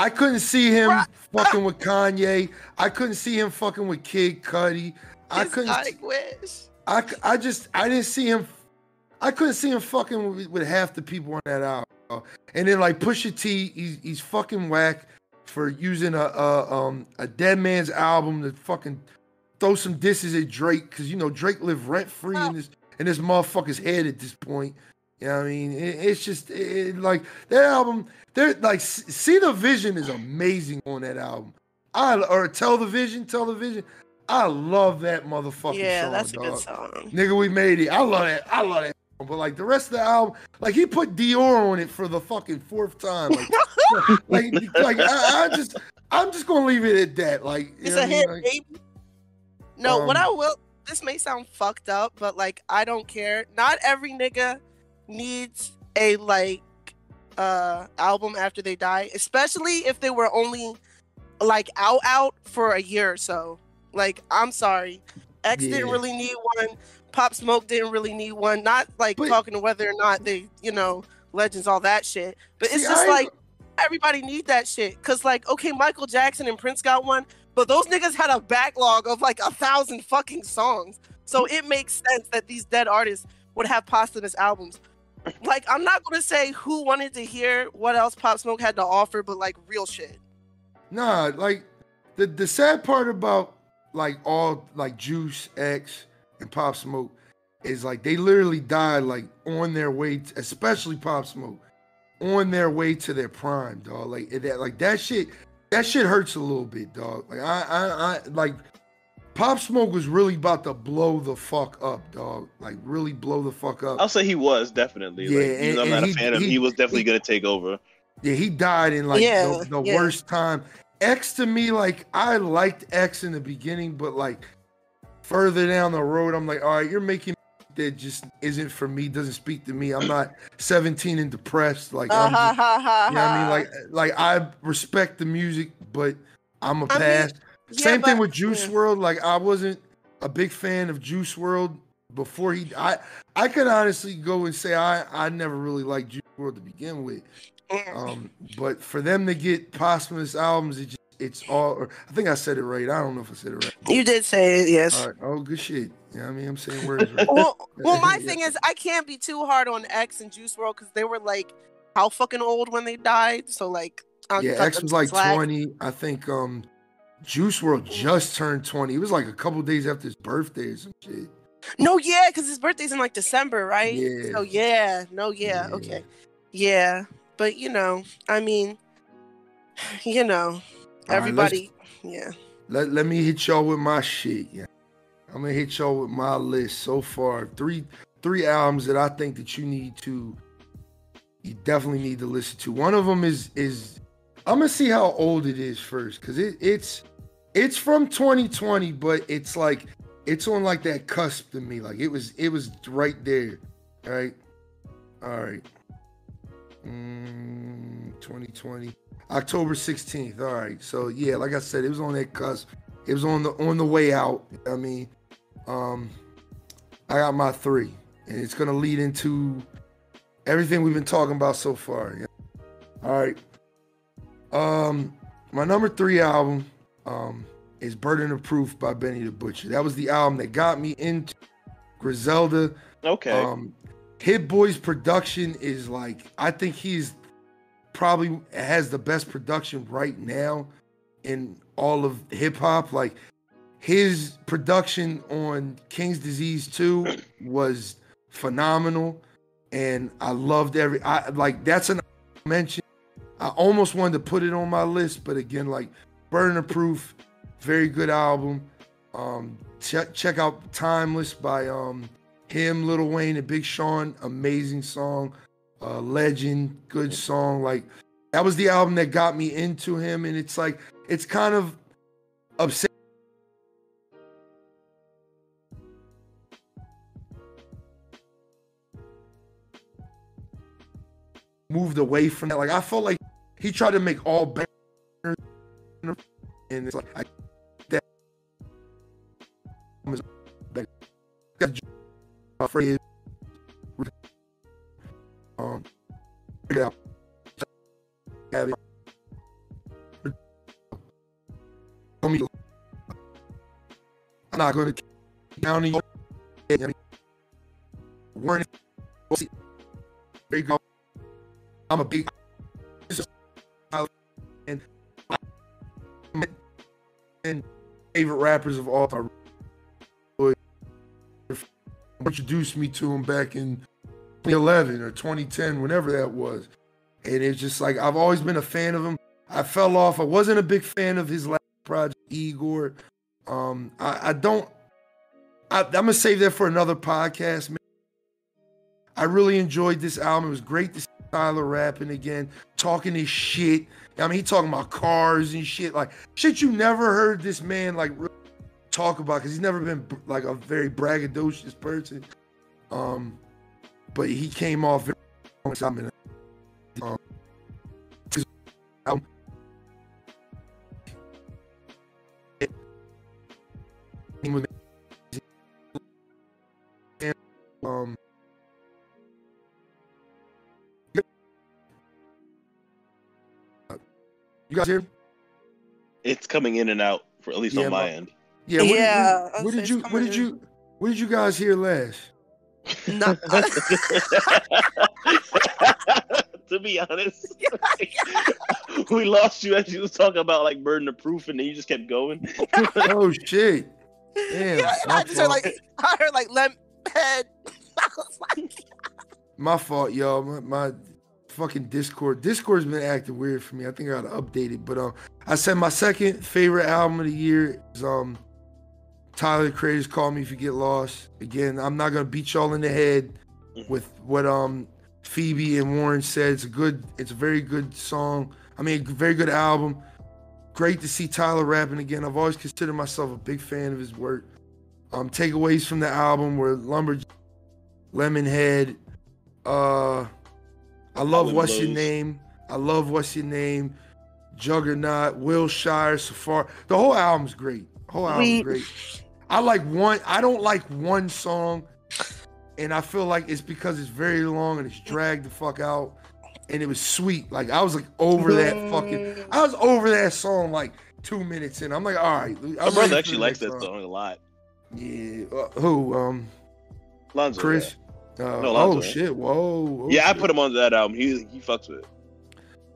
couldn't see him fucking with Kanye. I couldn't see him fucking with Kid Cudi. I didn't see him. I couldn't see him fucking with half the people on that album. And then like Pusha T, he's fucking whack for using a dead man's album to fucking throw some disses at Drake, because you know Drake lived rent free in this motherfucker's head at this point. You know what I mean? It's just like that album. They're like, See the Vision is amazing on that album. Or Tell the Vision. I love that motherfucking song. That's a dog. good song. Nigga, we made it. I love that. But like the rest of the album, like he put Dior on it for the fucking fourth time. I'm just gonna leave it at that. Like, it's a hit, baby. No, what I will. This may sound fucked up, but like I don't care. Not every nigga needs a album after they die, especially if they were only like out for a year or so. Like, I'm sorry, X didn't really need one. Pop Smoke didn't really need one. Not like talking to whether or not they, legends, all that shit. But it's just like everybody need that shit. Cause like, okay, Michael Jackson and Prince got one, but those niggas had a backlog of like 1,000 fucking songs. So it makes sense that these dead artists would have posthumous albums. Like, I'm not gonna say who wanted to hear what else Pop Smoke had to offer, but like real shit. Nah, like the sad part about like all like Juice, X, and Pop Smoke is like they literally died like on their way, especially Pop Smoke, on their way to their prime, dog. Like that shit hurts a little bit, dog. Like I like Pop Smoke was really about to blow the fuck up, dog. Like really blow the fuck up. I'll say he was definitely. Yeah, like, even though I'm not a fan of him, he was definitely gonna take over. Yeah, he died in like the worst time. X to me, like I liked X in the beginning, but like further down the road, I'm like, all right, you're making that just isn't for me, doesn't speak to me. I'm not 17 and depressed. Like, you know what I mean? Like I respect the music, but I'm a pass. Same thing with Juice WRLD. Like I wasn't a big fan of Juice WRLD before I could honestly go and say I never really liked Juice WRLD to begin with. But for them to get posthumous albums, it's all. Or I think I said it right. I don't know if I said it right. You did say it, yes. All right. Oh, good shit. You know what I mean? I'm saying words right. well, my thing is, I can't be too hard on X and Juice WRLD because they were like how fucking old when they died. So like, X was like 20. I think Juice WRLD just turned 20. It was like a couple days after his birthday or some shit. No, yeah, because his birthday's in like December, right? Yeah. So okay, yeah. But I mean, everybody, Let me hit y'all with my shit. Yeah, I'm gonna hit y'all with my list so far. Three albums that I think that you definitely need to listen to. One of them is I'm gonna see how old it is first, because it's from 2020, but it's like it's on like that cusp to me. Like it was right there. All right. 2020, October 16th. All right. So yeah, like I said, it was on that cusp. It was on the way out. I mean, I got my 3, and it's gonna lead into everything we've been talking about so far. Yeah. All right. My number 3 album is Burden of Proof by Benny the Butcher. That was the album that got me into Griselda. Okay. Hit Boy's production is like, I think he's probably has the best production right now in all of hip hop. Like his production on King's Disease 2 was phenomenal, and I loved that's an mention. I almost wanted to put it on my list, but again, like Burden of Proof, very good album. Check out Timeless by him, Lil Wayne, and Big Sean, amazing song. Legend, good song. Like that was the album that got me into him, and it's like it's kind of upsetting. Moved away from that. Like I felt like he tried to make all bangers, and it's like that was phrase. Yeah. I'm not going to keep counting you. There you go. I'm a big and favorite rappers of all time. Introduced me to him back in 2011 or 2010, whenever that was. And it's just like, I've always been a fan of him. I fell off. I wasn't a big fan of his last project, Igor. I'm going to save that for another podcast, man. I really enjoyed this album. It was great to see Tyler rapping again, talking his shit. I mean, he talking about cars and shit, like shit you never heard this man like really talk about, because he's never been like a very braggadocious person. But he came off very you guys hear? It's coming in and out, for at least on my end. Yeah. What did you guys hear last? No. To be honest, we lost you as you was talking about like Burden of Proof, and then you just kept going. Oh shit! Damn, yeah, I heard like lemon head. I was like, my fault, y'all. My fucking Discord's been acting weird for me. I think I gotta update it. But I said my second favorite album of the year is Tyler, the Creator's Call Me If You Get Lost. Again, I'm not gonna beat y'all in the head with what Phoebe and Warren said. It's a very good song. I mean, a very good album. Great to see Tyler rapping again. I've always considered myself a big fan of his work. Takeaways from the album were Lumberjack, Lemonhead. I love What's Your Name. I love What's Your Name. Juggernaut, Wilshire, Safari. The whole album's great. I don't like one song, and I feel like it's because it's very long and it's dragged the fuck out, and it was sweet. Like I was like over that song like 2 minutes in. I'm like, all right. My brother actually likes that song a lot. Yeah. Who? Lonzo. Chris. Yeah. No, Lonzo. Oh shit! Whoa. Yeah, shit. I put him on that album. He fucks with it.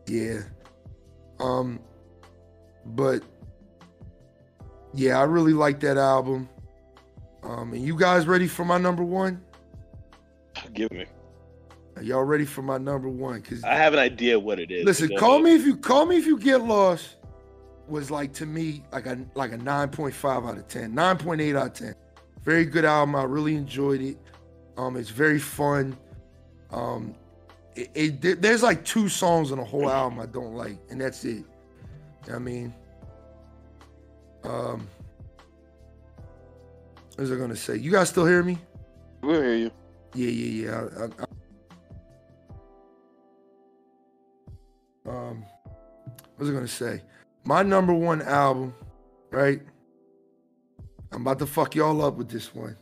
Yeah. But yeah, I really like that album. And you guys ready for my number one? Give me. Are y'all ready for my number one? Cause I have an idea what it is. Listen, Call Me If You Get Lost was like, to me, like a 9.5 out of 10, 9.8 out of 10. Very good album. I really enjoyed it. It's very fun. There's like 2 songs on the whole album I don't like, and that's it. I mean, what was I gonna say? You guys still hear me? We'll hear you. Yeah. What was I gonna say? My number one album, right? I'm about to fuck y'all up with this one.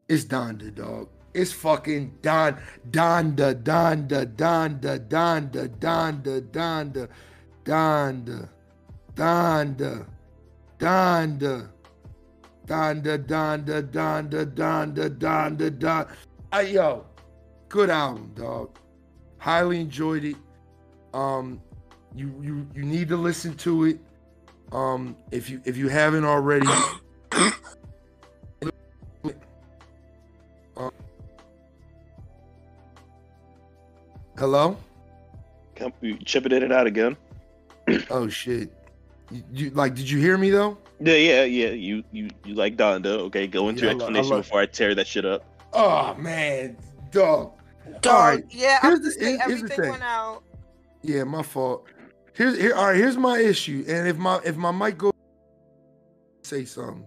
It's Donda, dog. It's fucking Donda. Donda, Donda, Donda, Donda, Donda, Donda. Yo, good album, dog. Highly enjoyed it. You need to listen to it. If you haven't already. Hello? You chipping in and out again. Oh shit. You like? Did you hear me though? Yeah. You like Donda? Okay, go into your explanation before I tear that shit up. Oh man, dog. Dog. All right. Yeah, Here's I'm just saying everything went out. Yeah, my fault. All right. Here's my issue, and if my mic goes, say something.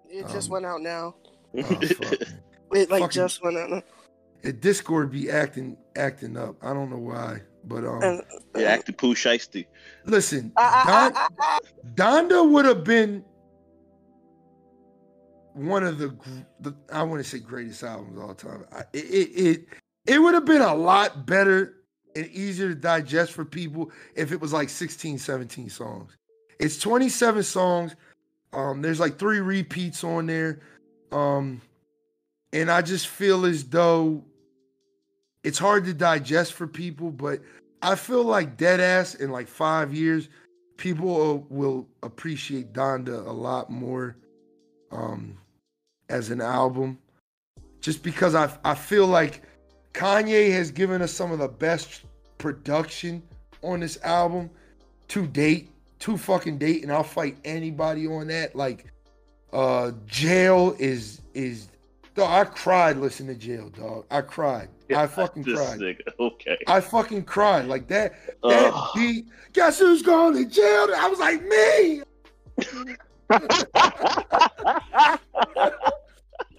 It just went out now. Oh, fuck. It just went out. Discord be acting up. I don't know why, but yeah, acting poo shiesty. Listen, Donda would have been one of the I want to say greatest albums of all time. It would have been a lot better and easier to digest for people if it was like 16, 17 songs. It's 27 songs. There's like 3 repeats on there. And I just feel as though it's hard to digest for people, but I feel like deadass in like 5 years, people will appreciate Donda a lot more as an album. Just because I feel like Kanye has given us some of the best production on this album to fucking date, and I'll fight anybody on that. Like, Jail is dog, I cried listening to Jail, dog. I cried. I fucking cried. Okay. I fucking cried. Like that beat. Guess who's going to jail? I was like, me.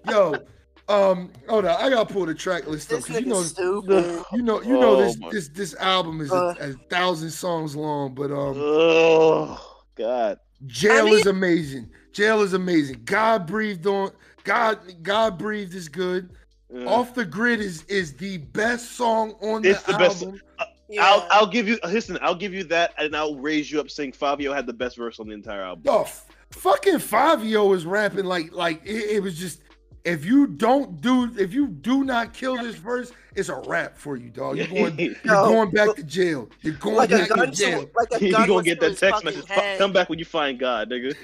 Yo, hold on. I gotta pull the track list up because this album is a 1,000 songs long. But oh God, Jail is amazing. Jail is amazing. God Breathed is good. Off the Grid is the best song on the album. Best. I'll give you that, and I'll raise you up saying Fabio had the best verse on the entire album. Oh, fucking Fabio was rapping like it was just, if you do not kill this verse, it's a wrap for you, dog. You're going back to jail. You're going back to jail. You're gonna get that text message. Come back when you find God, nigga.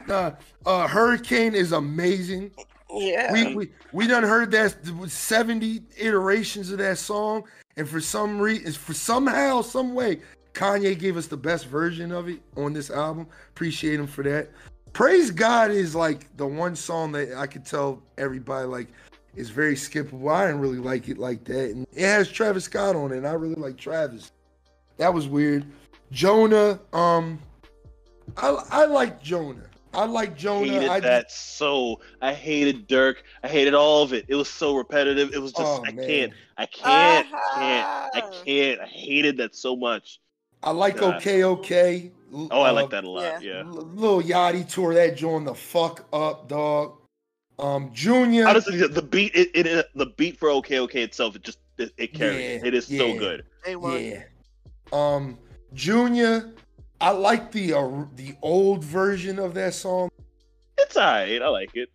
Yeah. Hurricane is amazing. Yeah. We done heard that 70 iterations of that song, and for some reason, somehow, some way, Kanye gave us the best version of it on this album. Appreciate him for that. Praise God is like the one song that I could tell everybody like is very skippable. I didn't really like it like that, and it has Travis Scott on it, and I really like Travis. That was weird. Jonah, I like Jonah. I like Jonah. I hated Dirk. I hated all of it. It was so repetitive. It was just I can't. I hated that so much. I like Okay. Oh, I like that a lot. Yeah. Lil Yachty tore that joint the fuck up, dog. Junior. Honestly, the beat the beat for Okay itself, it carries. It is so good. Yeah. Junior. I like the old version of that song. It's alright. I like it.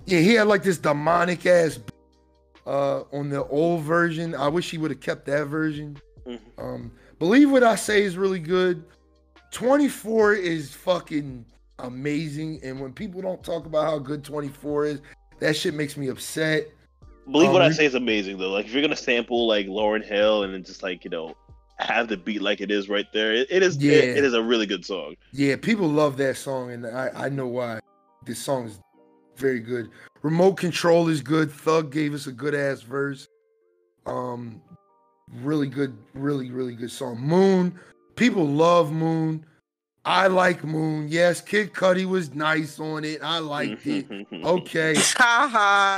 Yeah, he had like this demonic ass on the old version. I wish he would have kept that version. Mm-hmm. Believe What I Say is really good. 24 is fucking amazing, and when people don't talk about how good 24 is, that shit makes me upset. Believe What I Say is amazing though. Like if you're gonna sample like Lauryn Hill and then just like have the beat like it is right there. It is a really good song. Yeah, people love that song, and I know why. This song is very good. Remote Control is good. Thug gave us a good ass verse. Really good, really good song. Moon, people love Moon. I like Moon. Yes, Kid Cudi was nice on it. I liked it. Okay.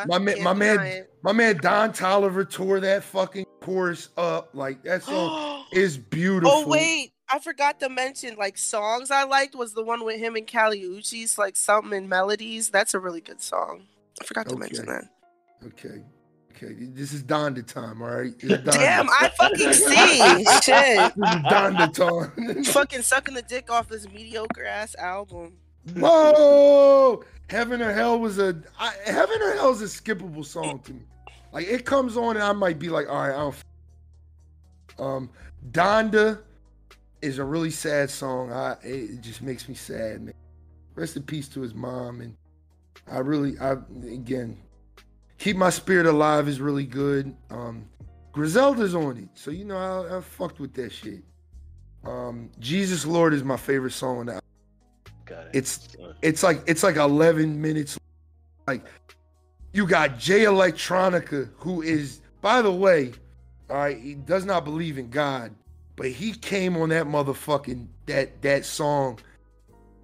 my man Don Toliver tore that fucking chorus up. Like that song is beautiful. Oh wait, I forgot to mention like songs I liked was the one with him and Kali Uchis, like Something in Melodies. That's a really good song. I forgot to mention that. Okay. Okay, this is Donda time, all right? This is Donda. Damn, I fucking see. Shit. This is Donda time. Fucking sucking the dick off this mediocre ass album. Whoa! Heaven or Hell was Heaven or Hell is a skippable song to me. Like, it comes on and I might be like, all right, I don't. Donda is a really sad song. It just makes me sad, man. Rest in peace to his mom. And again, Keep My Spirit Alive is really good. Griselda's on it, so you know I fucked with that shit. Jesus Lord is my favorite song on the album. Got it. It's like 11 minutes. Like, you got Jay Electronica, who is, by the way, all right, he does not believe in God, but he came on that motherfucking that song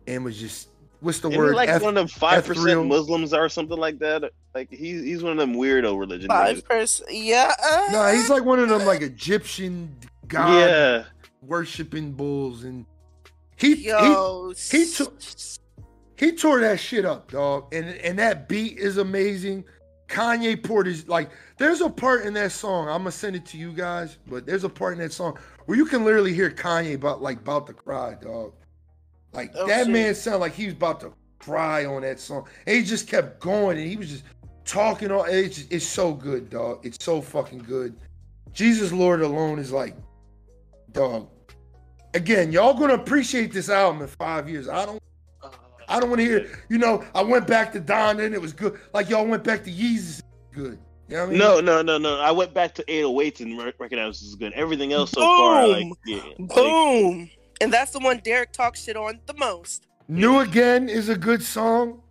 and was just, what's the word? Like one of them 5% Muslims or something like that. Like he's one of them weirdo religion. 5%, yeah. No, he's like one of them like Egyptian god worshiping bulls, and he tore that shit up, dog. And that beat is amazing. Kanye poured his, like, there's a part in that song, I'm gonna send it to you guys, but there's a part in that song where you can literally hear Kanye about to cry, dog. Like, that man sounded like he was about to cry on that song. And he just kept going, and he was just talking on. It's so good, dog. It's so fucking good. Jesus Lord alone is like, dog. Again, y'all gonna appreciate this album in 5 years. I don't want to hear, you know, I went back to Donda and it was good. Like, y'all went back to Yeezus, good. You know what I mean? No. I went back to 808s and recognized this is good. Everything else so far, like, boom. Like, and that's the one Derek talks shit on the most. New Again is a good song.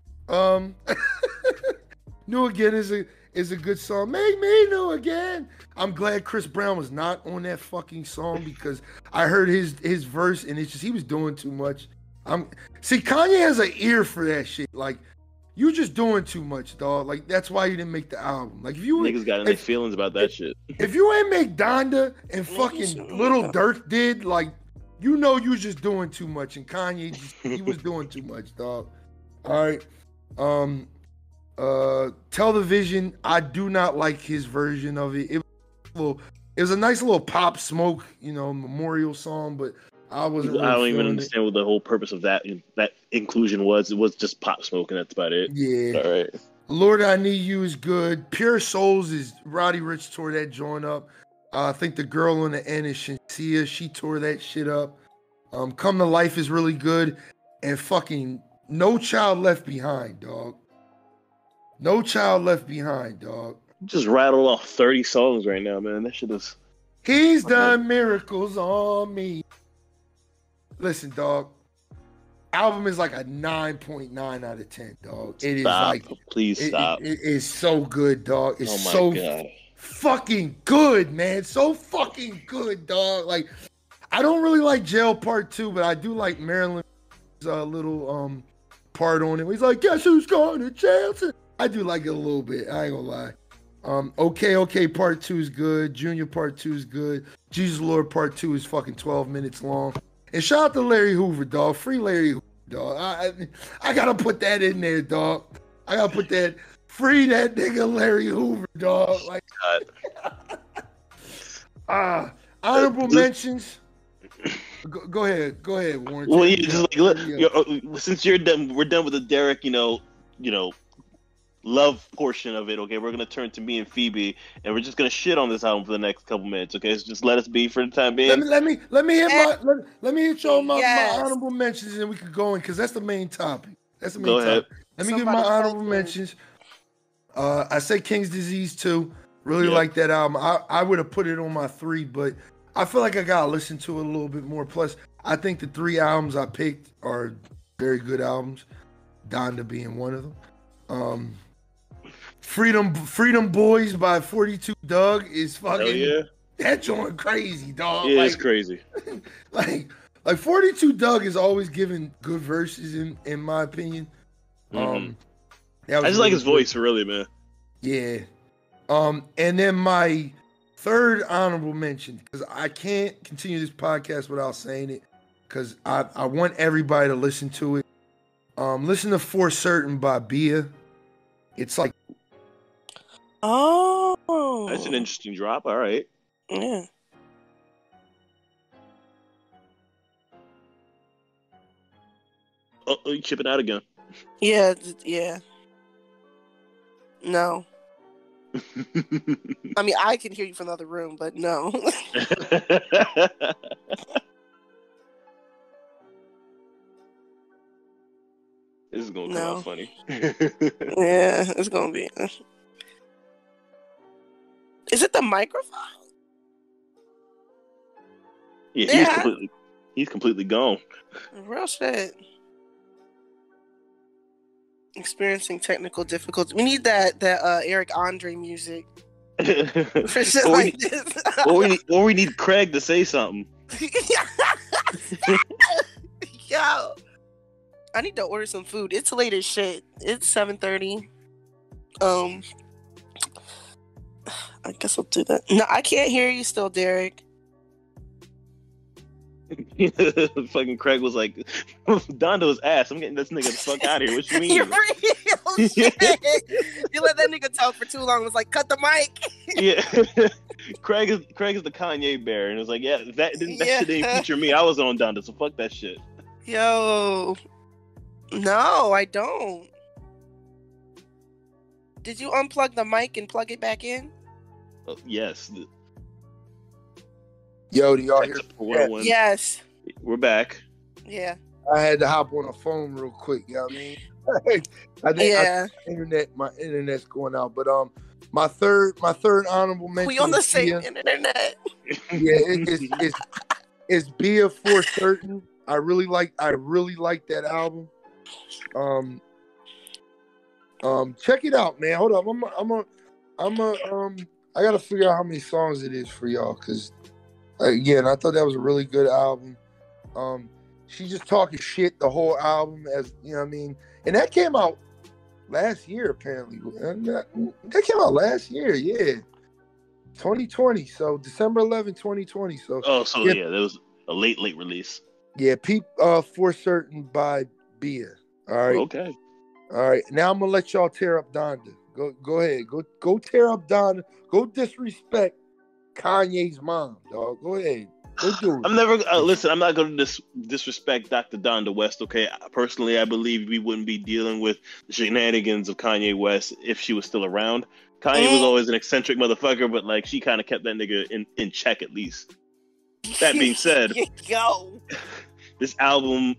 New Again is a good song. Make me new again. I'm glad Chris Brown was not on that fucking song because I heard his verse and it's just, he was doing too much. See, Kanye has an ear for that shit. Like, you just doing too much, dog. Like, that's why you didn't make the album. Like, if you niggas got any feelings about that shit. If you ain't make Donda and fucking Little Durk did, like, you know you just doing too much, and Kanye he was doing too much, dog. All right. Television, I do not like his version of it. It was a nice little Pop Smoke, you know, memorial song, but I wasn't really I don't even understand what the whole purpose of that inclusion was. It was just Pop Smoke, and that's about it. Yeah. All right. Lord, I Need You is good. Pure Souls is Roddy Ricch tore that joint up. I think the girl on the end is Shinsia. She tore that shit up. Come to Life is really good. And fucking No Child Left Behind, dog. No Child Left Behind, dog. Just rattled off 30 songs right now, man. That shit is... He's done miracles on me. Listen, dog. Album is like a 9.9 out of 10, dog. It is like... Please stop. It is so good, dog. It's God. Fucking good, man. So fucking good, dog. Like, I don't really like Jail Part 2, but I do like Marilyn's little part on it. He's like, guess who's going to jail? I do like it a little bit. I ain't gonna lie. Okay Part 2 is good. Junior Part 2 is good. Jesus Lord Part 2 is fucking 12 minutes long. And shout out to Larry Hoover, dog. Free Larry Hoover, dog. I gotta put that in there, dog. I gotta put that. Free that nigga Larry Hoover, dog. Like, honorable mentions. Go ahead, Warren. Well, yeah, just like, since you're done, we're done with the Derek, you know, love portion of it. Okay, we're gonna turn to me and Phoebe, and we're just gonna shit on this album for the next couple minutes. Okay, so just let us be for the time being. Let me hit y'all my honorable mentions, and we could go in because that's the main topic. That's the main topic. Ahead. Let me give my honorable mentions. I say King's Disease 2. Really like that album. I would have put it on my 3, but I feel like I gotta listen to it a little bit more. Plus, I think the 3 albums I picked are very good albums. Donda being one of them. Freedom Boys by 42 Doug is fucking that joint crazy, dog. Yeah, it's crazy. like 42 Doug is always giving good verses in my opinion. I just like his voice, really, man. Yeah. And then my third honorable mention, because I can't continue this podcast without saying it, because I want everybody to listen to it. Listen to For Certain by Bia. It's like, oh, That's an interesting drop. All right. Yeah. Oh, you chipping out again. Yeah. Yeah. No. I mean, I can hear you from the other room, but no. This is gonna come out funny. Yeah, it's gonna be. Is it the microphone? Yeah, he's completely gone. Real shit. Experiencing technical difficulties. We need that Eric Andre music for shit like this. Or we need Craig to say something. Yo, I need to order some food. It's late as shit. It's 7:30. I guess I'll do that. No, I can't hear you still, Derek. Fucking Craig was like, Donda was ass. I'm getting this nigga the fuck out of here. What you mean? You're real shit. You let that nigga talk for too long. It was like, cut the mic. Yeah. Craig is the Kanye bear, and it was like, yeah, that shit didn't feature me. I was on Donda, so fuck that shit. Yo, no, I don't. Did you unplug the mic and plug it back in? Yes. Yo, do y'all hear? Yes. We're back. Yeah. I had to hop on the phone real quick. You know what I mean? My internet's going out. But my third honorable mention. We on the same internet. Yeah, it's Bia for certain. I really like that album. Check it out, man. Hold up. I gotta figure out how many songs it is for y'all, because again, I thought that was a really good album. She just talking shit the whole album, as you know what I mean. And that came out last year, apparently. That came out last year, yeah. 2020. So December 11, 2020. So that was a late release. Yeah, for certain by Bia. All right. Okay. All right. Now I'm gonna let y'all tear up Donda. Go ahead. Go tear up Donda. Go disrespect Kanye's mom, dog. Go ahead. Go do it. I'm never listen. I'm not going to disrespect Dr. Donda West. Okay, personally, I believe we wouldn't be dealing with the shenanigans of Kanye West if she was still around. Kanye was always an eccentric motherfucker, but like she kind of kept that nigga in check at least. That being said, this album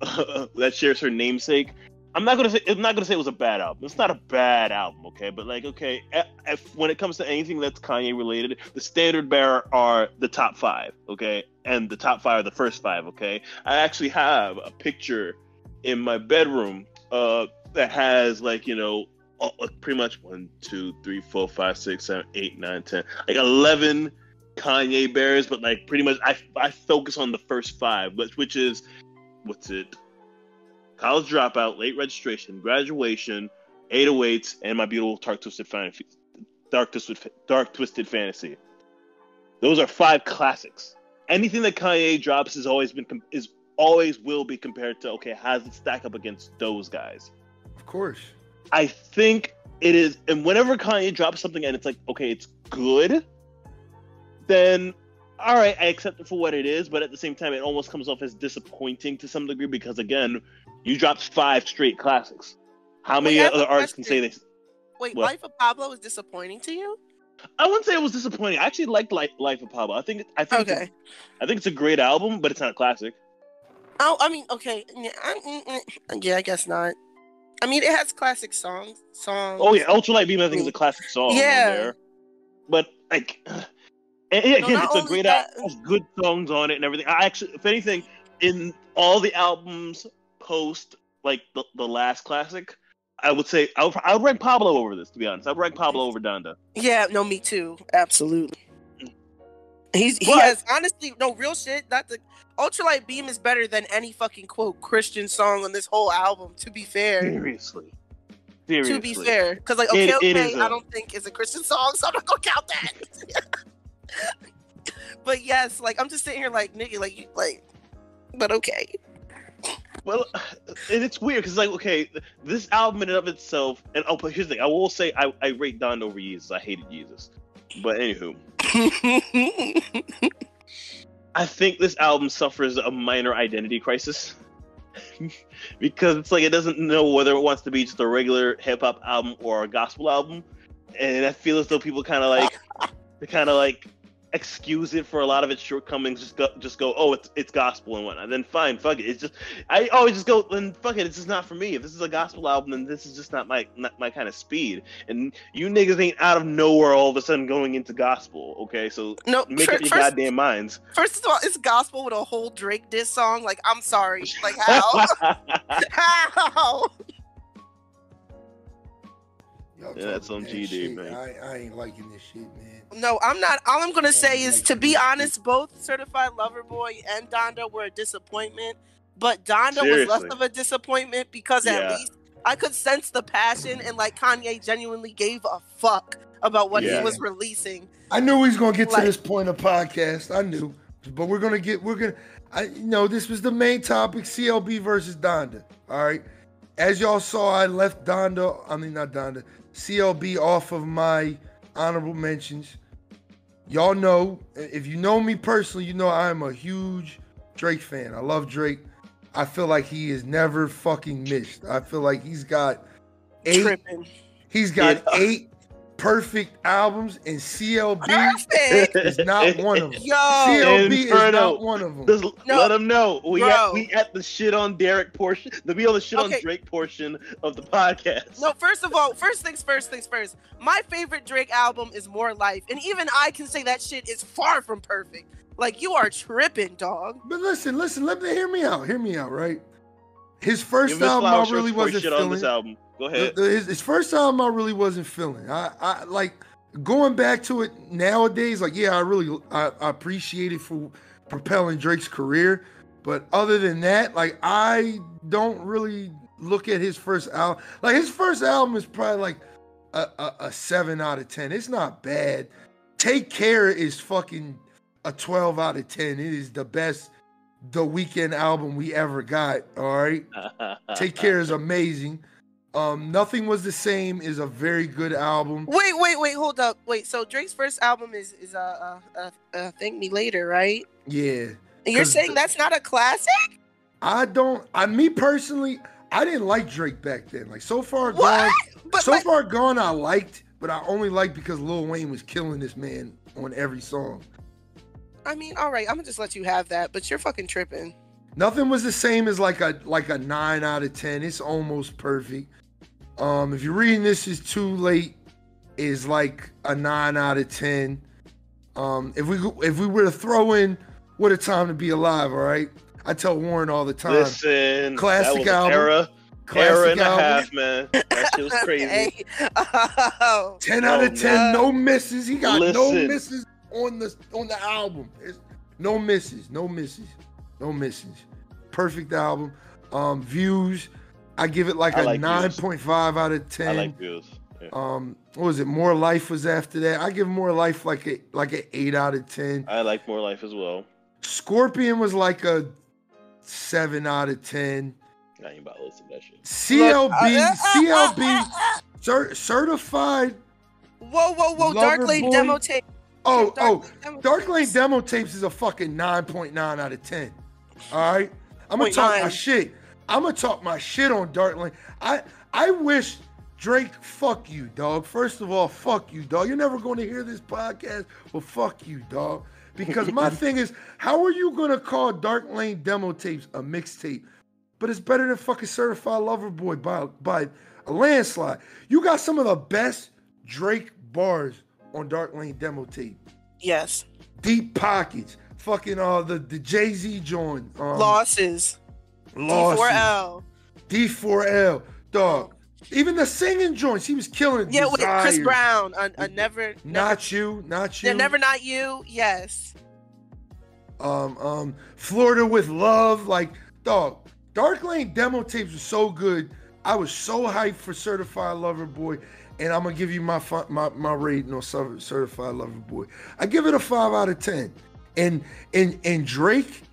that shares her namesake. I'm not gonna say it was a bad album. It's not a bad album, okay? But like, okay, when it comes to anything that's Kanye related, the standard bearer are the top 5, okay? And the top 5 are the first 5, okay? I actually have a picture in my bedroom that has like, you know, pretty much 1, 2, 3, 4, 5, 6, 7, 8, 9, 10, like 11 Kanye bears, but like pretty much I focus on the first 5, which is what's it? College Dropout, Late Registration, Graduation, 808s, and My Beautiful Dark Twisted Fantasy. Those are 5 classics. Anything that Kanye drops has always will be compared to, okay, how does it stack up against those guys? Of course. I think it is, and whenever Kanye drops something and it's like, okay, it's good, then all right, I accept it for what it is, but at the same time, it almost comes off as disappointing to some degree because, again, you dropped 5 straight classics. How many other artists can say this? Wait, what? Life of Pablo is disappointing to you? I wouldn't say it was disappointing. I actually liked Life of Pablo. I think it's a great album, but it's not a classic. Oh, I mean, okay, yeah, I guess not. I mean, it has classic songs. Oh yeah, Ultralight Beam I think is a classic song. Yeah, on there. But like. And again, it's a great album. Has good songs on it and everything. I actually, if anything, in all the albums post like the last classic, I would say I would rank Pablo over this. To be honest, I would rank Pablo over Donda. Yeah, no, me too. Absolutely. He has honestly no real shit. Not the Ultralight Beam is better than any fucking quote Christian song on this whole album. To be fair. Seriously. To be fair, because like I don't think it's a Christian song, so I'm not gonna count that. But yes, like I'm just sitting here like nigga, but okay. Well, and it's weird because like okay, this album in and of itself, and but here's the thing: I will say I rate Donda over Jesus. I hated Jesus. But anywho, I think this album suffers a minor identity crisis. Because it's like it doesn't know whether it wants to be just a regular hip hop album or a gospel album, and I feel as though people kind of like excuse it for a lot of its shortcomings. Just go, oh, it's gospel and whatnot. Then fine, fuck it. It's just I always just go, then fuck it. It's just not for me. If this is a gospel album, then this is just not my kind of speed. And you niggas ain't out of nowhere all of a sudden going into gospel. Okay, so No, make up your goddamn minds. First of all, it's gospel with a whole Drake diss song. Like, I'm sorry. Like, how? How? Yeah, that's some GD, man. I ain't liking this shit, man. No, I'm not. All I'm gonna say is, to be honest, both Certified Lover Boy and Donda were a disappointment. But Donda was less of a disappointment because at least I could sense the passion, and like Kanye genuinely gave a fuck about what he was releasing. I knew he was gonna get to this point of podcast. I knew, but this was the main topic: CLB versus Donda. All right. As y'all saw, I left CLB off of my honorable mentions. Y'all know, if you know me personally, you know I am a huge Drake fan. I love Drake. I feel like he is never fucking missed. I feel like he's got eight perfect albums, and CLB is not one of them. CLB is not one of them. Just let them know we at the shit on Derek portion. We on the shit on Drake portion of the podcast. No, first of all, first things first. My favorite Drake album is More Life, and even I can say that shit is far from perfect. Like, you are tripping, dog. But listen, let me hear me out, right? His first album I really wasn't feeling. This album. Go ahead. His first album I really wasn't feeling. I like going back to it nowadays. Like, yeah, I appreciate it for propelling Drake's career. But other than that, like, I don't really look at his first album. Like, his first album is probably like a 7 out of 10. It's not bad. Take Care is fucking a 12 out of 10. It is the best The Weeknd album we ever got. All right. Take Care is amazing. Nothing Was the Same is a very good album. Wait, hold up. Wait, so Drake's first album is Thank Me Later, right? Yeah. And you're saying that's not a classic? Me personally, I didn't like Drake back then. Like, So Far Gone, Far Gone I liked, but I only liked because Lil Wayne was killing this man on every song. I mean, all right, I'm gonna just let you have that, but you're fucking tripping. Nothing Was the Same is like a 9 out of 10. It's almost perfect. If you're reading This Is Too Late, is like a 9 out of 10. If we were to throw in What a Time to Be Alive, all right? I tell Warren all the time. Listen, classic that was album. Era and a half, man. That shit was crazy. Hey. 10 out of 10, no misses. He got no misses on the album. No misses. Perfect album. Views, I give it like a 9.5 out of 10. I like Views. Yeah. What was it? More Life was after that. I give More Life like an 8 out of 10. I like More Life as well. Scorpion was like a 7 out of 10. I ain't about to listen to that shit. CLB, certified. Whoa! Dark Lane demo tape. Dark Lane demo tapes is a fucking 9.9 out of 10. All right, I'm gonna talk my shit. I'm gonna talk my shit on Dark Lane. I wish Drake, fuck you, dog. First of all, fuck you, dog. You're never going to hear this podcast, but fuck you, dog. Because my thing is, how are you gonna call Dark Lane demo tapes a mixtape? But it's better than fucking Certified Lover Boy by a landslide. You got some of the best Drake bars on Dark Lane demo tape. Yes. Deep Pockets. Fucking the Jay-Z joint. Losses. D4L. Dog. Even the singing joints, he was killing. Yeah, with Chris Brown. Not You. Yeah, Never Not You. Yes. Florida with Love. Like, dog. Dark Lane demo tapes were so good. I was so hyped for Certified Lover Boy, and I'm gonna give you my rating on Certified Lover Boy. I give it a 5 out of 10. And Drake,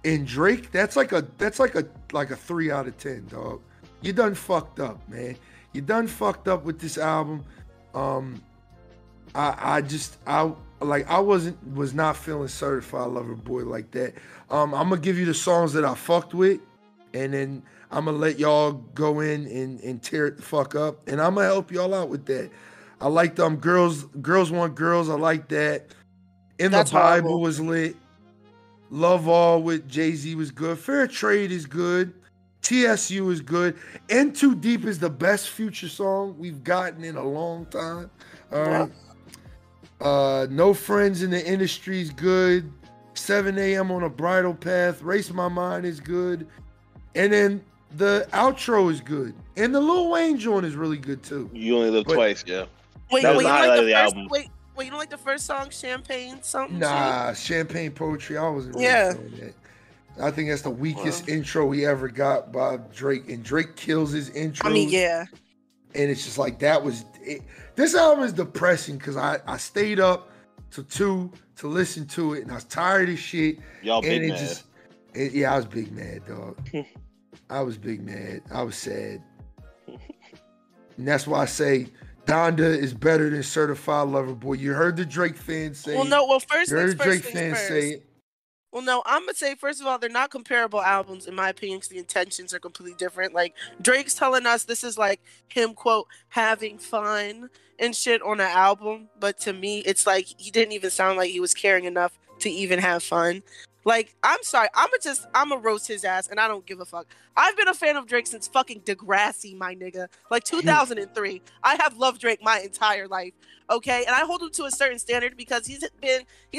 that's like a 3 out of 10, dog. You done fucked up, man. You done fucked up with this album. I like I was not feeling Certified Lover Boy like that. I'm gonna give you the songs that I fucked with, and then I'm gonna let y'all go in and tear it the fuck up, and I'm gonna help y'all out with that. I like Girls Want Girls. I like that. In That's the Bible horrible. was lit. Love All with Jay-Z was good. Fair Trade is good. TSU is good. In Too Deep is the best Future song we've gotten in a long time. All right. No Friends in the Industry is good. 7 a.m. on a Bridal Path. Race My Mind is good. And then the outro is good. And the Lil Wayne joint is really good too. You Only Live Twice, yeah. Wait, That was you the don't highlight like of the the first? album. Wait, you don't like the first song, Champagne something? Nah, Champagne Poetry, I wasn't really Yeah. feeling that. I think that's the weakest intro we ever got by Drake. And Drake kills his intro. I mean, yeah. And it's just like, that was it. This album is depressing because I stayed up till 2 to listen to it, and I was tired of shit. Y'all and big it mad. just, yeah, I was big mad, dog. I was big mad. I was sad. And that's why I say Donda is better than Certified Lover Boy. You heard the Drake fans say Well, no. Well, first You heard things the Drake first. fans say it. Well, no, I'm gonna say first of all, they're not comparable albums in my opinion because the intentions are completely different. Like Drake's telling us this is like him quote having fun and shit on an album, but to me, it's like he didn't even sound like he was caring enough to even have fun. Like, I'm sorry, I'ma roast his ass, and I don't give a fuck. I've been a fan of Drake since fucking Degrassi, my nigga. Like 2003. I have loved Drake my entire life. Okay, and I hold him to a certain standard because he's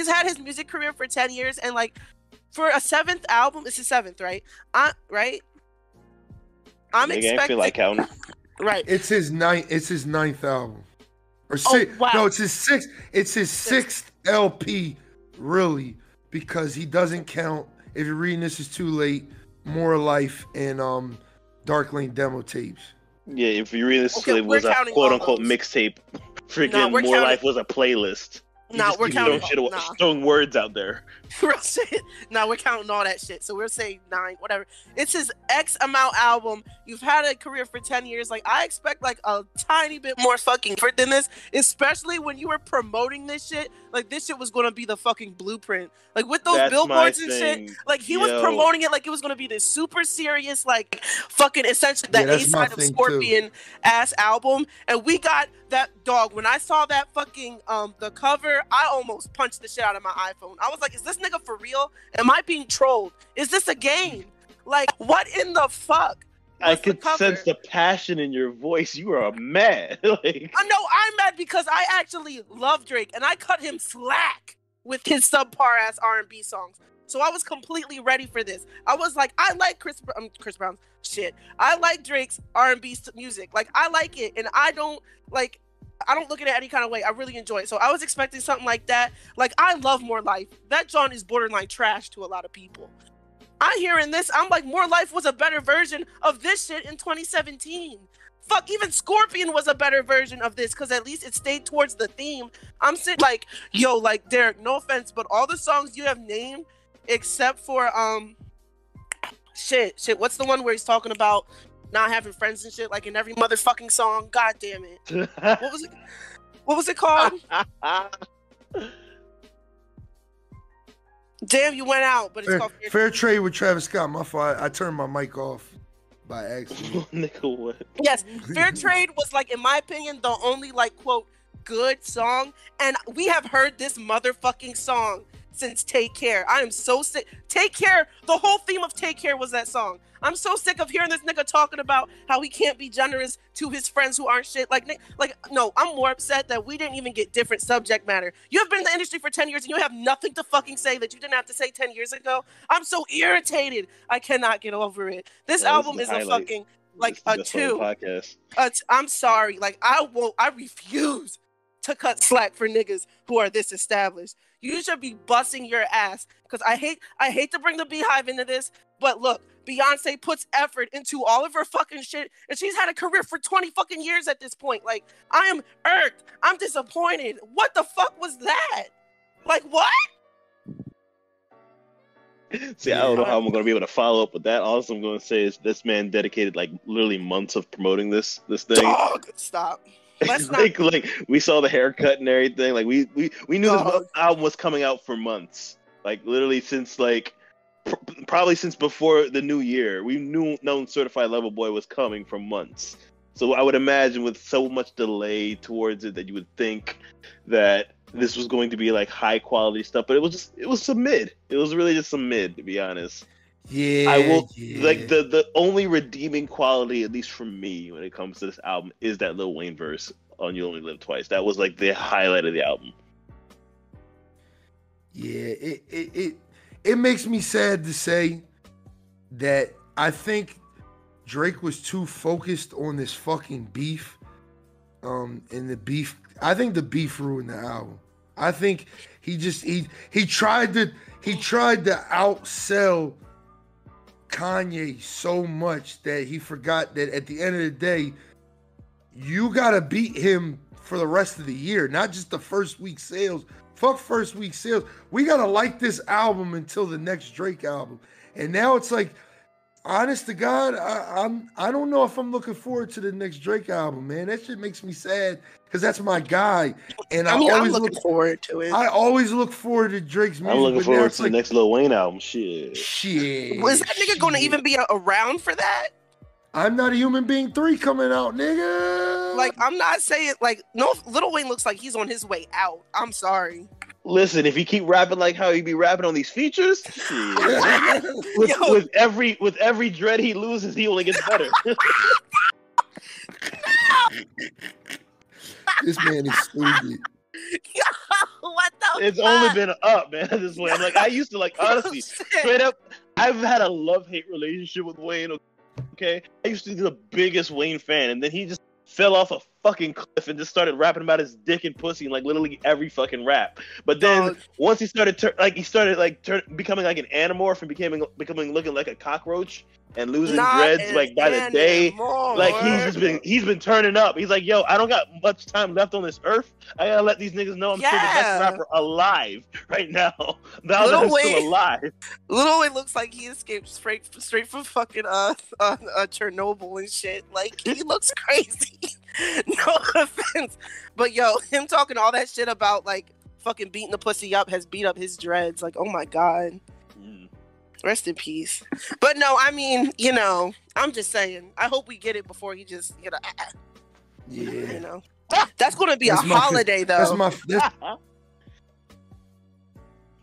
had his music career for 10 years, and like for a 7th album, it's his 7th, right? Right? I'm Nigga, I expecting feel like counting. right. It's his ninth album. Or wow. No, it's his sixth. It's his sixth LP, really, because he doesn't count. If you're reading This Is Too Late, More Life, and Dark Lane demo tapes. Yeah, if you read this, Okay, it was we're a counting quote all unquote those. mixtape. Freaking Nah, we're More counting- Life was a playlist. Nah, we're counting. Throwing words out there. We're saying, no, we're counting all that shit. So we're saying 9, whatever. It's his X amount album. You've had a career for 10 years. Like, I expect like a tiny bit more fucking effort than this, especially when you were promoting this shit. Like, this shit was going to be the fucking blueprint. Like, with those billboards and shit. Like, he was promoting it like it was going to be this super serious, like, fucking essentially the A-side of Scorpion ass album. And we got that dog. When I saw that fucking, the cover, I almost punched the shit out of my iPhone. I was like, is this nigga for real? Am I being trolled? Is this a game? Like, what in the fuck? I could sense the passion in your voice. You are mad. Like, I know I'm mad because I actually love Drake and I cut him slack with his subpar ass R&B songs. So I was completely ready for this. I was like, I like Chris Brown's shit. I like Drake's R&B music. Like, I like it, and I don't look at it any kind of way. I really enjoy it. So I was expecting something like that. Like, I love More Life. That John is borderline trash to a lot of people. I'm hearing this. I'm like, More Life was a better version of this shit in 2017. Fuck, even Scorpion was a better version of this because at least it stayed towards the theme. I'm sitting like, yo, like, Derek, no offense, but all the songs you have named except for, shit, what's the one where he's talking about not having friends and shit, like in every motherfucking song? God damn it. What was it called? Damn, you went out, but it's called Fair Trade with Travis Scott. My fault. I turned my mic off by accident. Nigga, what? Yes, Fair Trade was, like, in my opinion, the only, like, quote, good song. And we have heard this motherfucking song since Take Care. I am so sick. Take Care, the whole theme of Take Care was that song. I'm so sick of hearing this nigga talking about how he can't be generous to his friends who aren't shit. Like, no, I'm more upset that we didn't even get different subject matter. You have been in the industry for 10 years and you have nothing to fucking say that you didn't have to say 10 years ago. I'm so irritated. I cannot get over it. This album is a fucking, like, a 2. I'm sorry. Like, I refuse to cut slack for niggas who are this established. You should be busting your ass. Because I hate to bring the Beehive into this, but look, Beyonce puts effort into all of her fucking shit, and she's had a career for 20 fucking years at this point. Like, I am irked. I'm disappointed. What the fuck was that? Like, what? See, I don't know how I'm going to be able to follow up with that. All I'm going to say is this man dedicated, like, literally months of promoting this thing. Dog, stop. let's not. like we saw the haircut and everything. Like we knew this album was coming out for months. Like literally since like probably since before the new year. We known Certified Lover Boy was coming for months. So I would imagine with so much delay towards it that you would think that this was going to be like high quality stuff, but it was some mid. It was really just some mid, to be honest. Yeah, I will like the only redeeming quality, at least for me, when it comes to this album, is that Lil Wayne verse on "You Only Live Twice." That was like the highlight of the album. Yeah, it makes me sad to say that I think Drake was too focused on this fucking beef. And the beef, I think the beef ruined the album. I think he tried to outsell Kanye so much that he forgot that at the end of the day, you gotta beat him for the rest of the year, not just the first week sales. Fuck first week sales. We gotta like this album until the next Drake album. And now it's like, honest to God, I don't know if I'm looking forward to the next Drake album, man. That shit makes me sad because that's my guy, and I'm looking forward to it. I always look forward to Drake's music. I'm looking forward to the next Lil Wayne album. Shit. Was that nigga going to even be around for that? I'm Not a Human Being 3 coming out, nigga. Like, I'm not saying like no. Lil Wayne looks like he's on his way out. I'm sorry. Listen, if he keep rapping like how he be rapping on these features, with every dread he loses, he only gets better. This man is stupid. Yo, what the It's fuck? only been up, man, at this point. I'm like, I used to like, honestly, straight up, I've had a love-hate relationship with Wayne, okay? I used to be the biggest Wayne fan, and then he just fell off a fucking cliff and just started rapping about his dick and pussy in like literally every fucking rap. But then once he started becoming like an animorph and becoming looking like a cockroach and losing dreads like by the day, like he's been turning up. He's like, yo, I don't got much time left on this earth. I gotta let these niggas know I'm still the best rapper alive right now. Now that I'm still alive. Lil Wayne looks like he escaped straight from fucking Chernobyl and shit. Like he looks crazy. No offense, but yo, him talking all that shit about like fucking beating the pussy up has beat up his dreads. Like, oh my god. Rest in peace. But no, I mean, you know, I'm just saying. I hope we get it before he just, you know. Yeah. You know, that's gonna be a holiday though.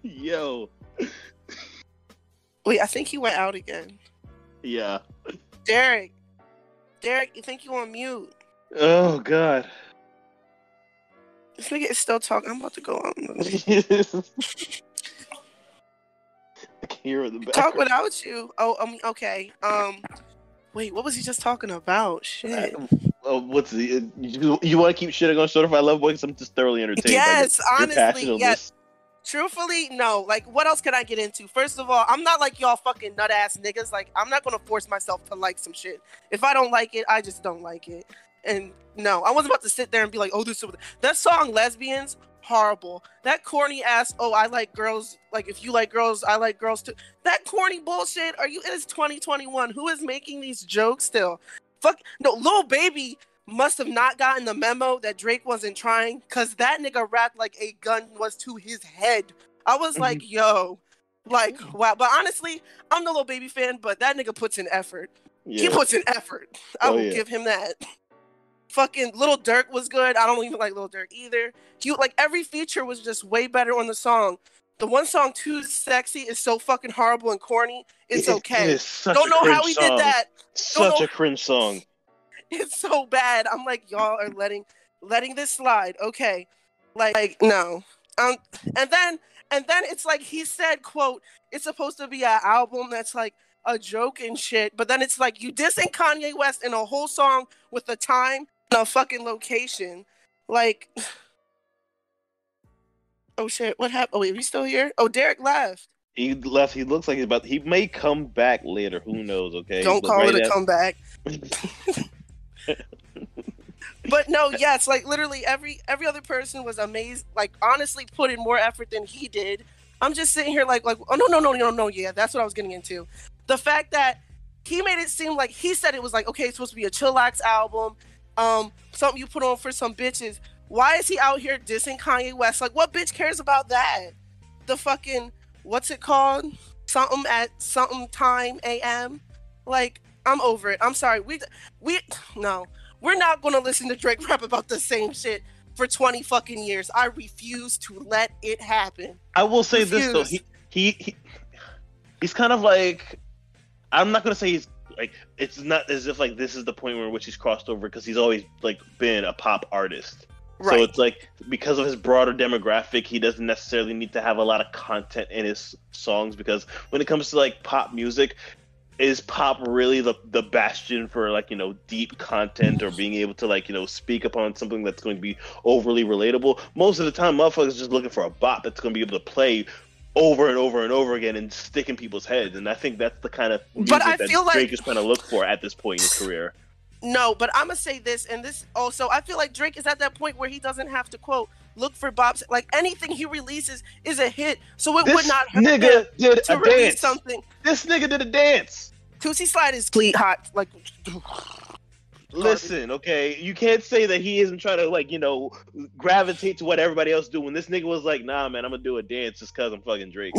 Yo. Wait, I think he went out again. Yeah. Derek, you think you on mute? Oh God. This nigga is still talking. I'm about to go on. I can hear in the back. Talk without you. Oh, okay. Wait, what was he just talking about? Shit. What's the? You want to keep shitting on Certified Lover Boy? Because I'm just thoroughly entertained. Yes, by honestly, yes. Truthfully, no. Like, what else can I get into? First of all, I'm not like y'all fucking nut ass niggas. Like, I'm not gonna force myself to like some shit. If I don't like it, I just don't like it. And no, I wasn't about to sit there and be like, oh, that song Lesbians, horrible. That corny ass, oh, I like girls, like if you like girls, I like girls too. That corny bullshit. It is 2021. Who is making these jokes still? Fuck no, Lil Baby must have not gotten the memo that Drake wasn't trying, because that nigga rapped like a gun was to his head. I was like, yo, like, wow. But honestly, I'm the Lil Baby fan, but that nigga puts in effort. Yeah. He puts in effort. I will give him that. Fucking Lil Durk was good. I don't even like Lil Durk either. Like every feature was just way better on the song. The one song, Too Sexy, is so fucking horrible and corny. It's okay. Don't know how he did that. Such a cringe song. It's so bad. I'm like, y'all are letting this slide. Okay. Like no. And then it's like he said, quote, it's supposed to be an album that's like a joke and shit, but then it's like you dissing Kanye West in a whole song with a time and a fucking location. Like, oh shit, what happened? Oh wait, are we still here? Oh, Derek left. He left. He looks like he may come back later. Who knows? Okay. Don't call it a comeback. But no, yes, like literally every other person was amazed. Like honestly, put in more effort than he did. I'm just sitting here like, oh no, yeah, that's what I was getting into. The fact that he made it seem like he said it was like, okay, it's supposed to be a chillax album. something you put on for some bitches. Why is he out here dissing Kanye West? Like, what bitch cares about that? The fucking, what's it called? Something at something time AM. Like, I'm over it. I'm sorry. No, we're not gonna listen to Drake rap about the same shit for 20 fucking years. I refuse to let it happen. I will say this though, he's kind of like, I'm not gonna say he's like, it's not as if like this is the point where which he's crossed over, because he's always like been a pop artist. Right. So it's like, because of his broader demographic, he doesn't necessarily need to have a lot of content in his songs, because when it comes to like pop music, is pop really the bastion for like, you know, deep content or being able to like, you know, speak upon something that's going to be overly relatable? Most of the time, motherfuckers just looking for a bop that's going to be able to play over and over and over again and stick in people's heads. And I think that's the kind of music that Drake is trying to look for at this point in his career. No, but I'm gonna say this, and this also, I feel like Drake is at that point where he doesn't have to, quote, look for bops. Like, anything he releases is a hit, so it would not hurt him to release something. This nigga did a dance. Tootsie Slide is complete hot, like. Listen, okay, you can't say that he isn't trying to, like, you know, gravitate to what everybody else do. When this nigga was like, nah, man, I'm gonna do a dance just because I'm fucking Drake.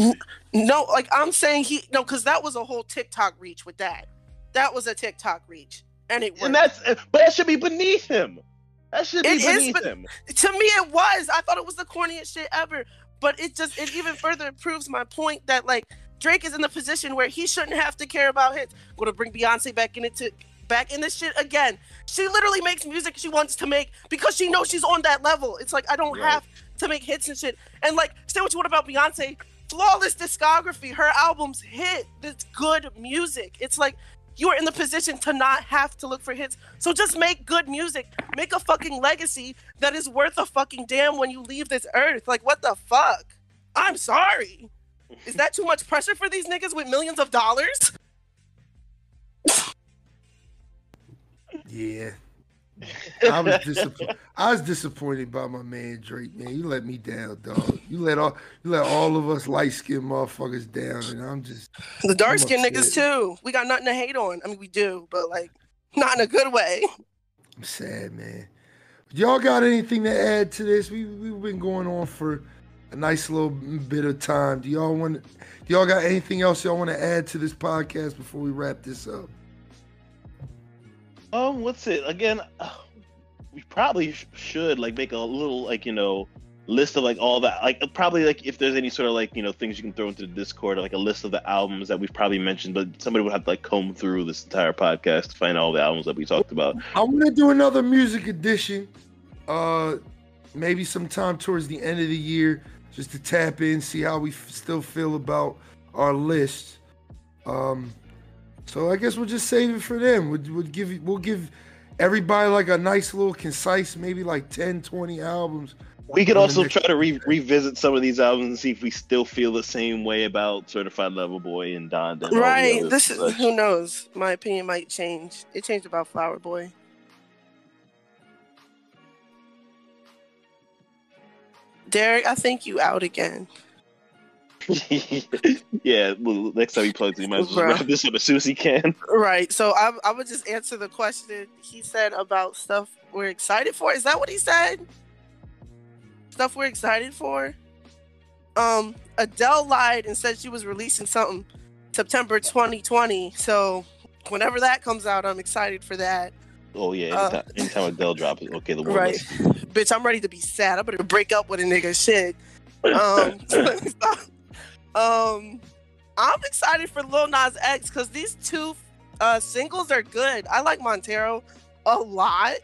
No, like, I'm saying because that was a whole TikTok reach with that. That was a TikTok reach. And it worked. But that should be beneath him. That should be beneath him. To me, it was. I thought it was the corniest shit ever. But it even further proves my point that, like, Drake is in the position where he shouldn't have to care about hits. Going to bring Beyonce back in this shit again. She literally makes music she wants to make because she knows she's on that level. It's like, I don't have to make hits and shit. And like, say what you want about Beyonce, flawless discography. Her albums hit. It's good music. It's like, you are in the position to not have to look for hits. So just make good music. Make a fucking legacy that is worth a fucking damn when you leave this earth. Like, what the fuck? I'm sorry. Is that too much pressure for these niggas with millions of dollars? Yeah. I was disappointed by my man Drake, man. You let me down, dog. You let all of us light-skinned motherfuckers down, and I'm just the dark-skinned niggas too. We got nothing to hate on. I mean, we do, but like not in a good way. I'm sad, man. Y'all got anything to add to this? We've been going on for a nice little bit of time. Do y'all got anything else y'all want to add to this podcast before we wrap this up? What's it again? We probably should like make a little, like, you know, list of like all that, like probably like if there's any sort of like, you know, things you can throw into the Discord, like a list of the albums that we've probably mentioned, but somebody would have to like comb through this entire podcast to find all the albums that we talked about. I'm gonna do another music edition, maybe sometime towards the end of the year, just to tap in, see how we still feel about our list. So I guess we'll just save it for them. We'll give everybody like a nice little concise, maybe like 10, 20 albums. We could also try to revisit some of these albums and see if we still feel the same way about Certified Lover Boy and Donda. And right. Who knows? My opinion might change. It changed about Flower Boy. Derek, I think you out again. Yeah, well, next time he plugs, he might as well wrap this up as soon as he can. Right. So I would just answer the question he said about stuff we're excited for. Is that what he said? Stuff we're excited for? Adele lied and said she was releasing something September 2020. So whenever that comes out, I'm excited for that. Oh yeah, anytime Adele drops it, okay, the world. Right. Bitch, I'm ready to be sad. I better break up with a nigga. Shit. I'm excited for Lil Nas X because these two singles are good. I like Montero a lot,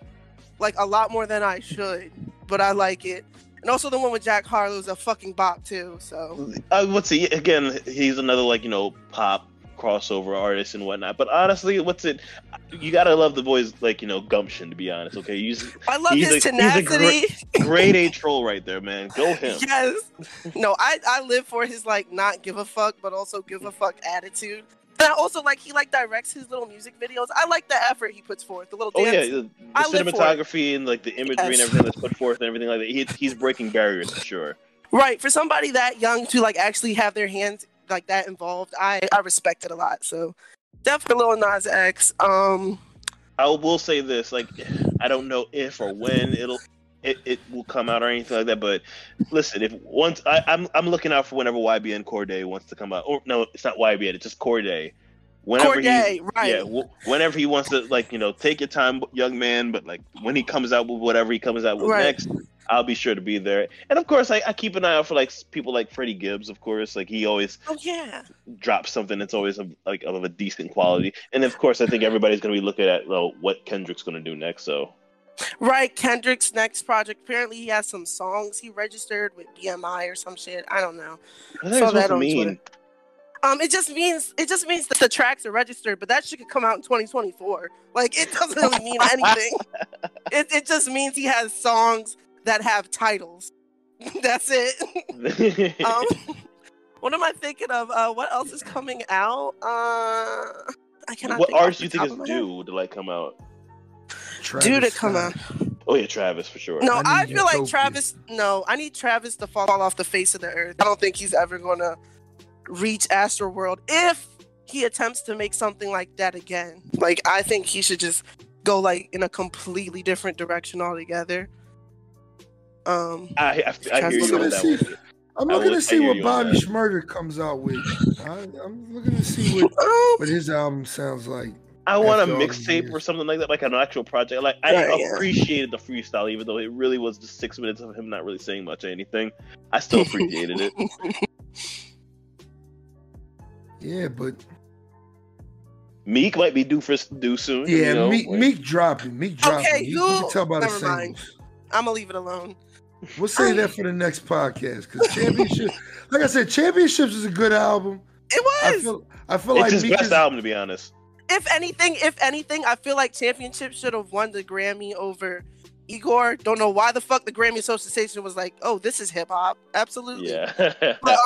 like a lot more than I should, but I like it. And also the one with Jack Harlow's a fucking bop too. So what's he again? He's another, like, you know, pop crossover artist and whatnot. But honestly, you gotta love the boy's, like, you know, gumption, to be honest. Okay, I love his tenacity. He's a grade A troll right there, man. Go him. Yes. No, I live for his like not give a fuck, but also give a fuck attitude. And I also like he like directs his little music videos. I like the effort he puts forth. The little dance. The cinematography and like the imagery and everything that's put forth and everything like that. He's breaking barriers for sure. Right. For somebody that young to like actually have their hands like that involved, I respect it a lot. So definitely Lil Nas X. I will say this, like, I don't know if or when it will come out or anything like that. But listen, if once I'm looking out for whenever YBN Corday wants to come out. Or no, it's not YBN, it's just Corday. Whenever Corday, right? Yeah, whenever he wants to, like, take your time, young man. But like when he comes out with whatever he comes out with next, I'll be sure to be there. And of course, I keep an eye out for like people like Freddie Gibbs. Of course, like he always drops something that's always of a decent quality. And of course, I think everybody's gonna be looking at what Kendrick's gonna do next. So. Right, Kendrick's next project. Apparently, he has some songs he registered with BMI or some shit. I don't know. Saw that on Twitter. It just means that the tracks are registered, but that shit could come out in 2024. Like, it doesn't really mean anything. It just means he has songs that have titles. That's it. What am I thinking of? What else is coming out? I cannot. What artists do you think is due to like come out? Due to come out. Oh yeah, Travis for sure. No, I feel like Travis. No, I need Travis to fall off the face of the earth. I don't think he's ever gonna reach Astroworld if he attempts to make something like that again. Like, I think he should just go like in a completely different direction altogether. I hear you on that. I'm looking to see what Bobby Shmurda comes out with. I'm looking to see what his album sounds like. I want a mixtape or something like that, like an actual project. Like, I appreciated the freestyle, even though it really was just 6 minutes of him not really saying much or anything. I still appreciated it. Yeah, but Meek might be due soon. Yeah, Meek dropping. Okay, you can tell by the singles. I'm gonna leave it alone. We'll say that for the next podcast, because Championship, like I said, Championships is a good album. It was. I feel it's like his best album, to be honest. If anything, I feel like Championship should have won the Grammy over Igor. Don't know why the fuck the Grammy Association was like, oh, this is hip hop. Absolutely. Yeah. But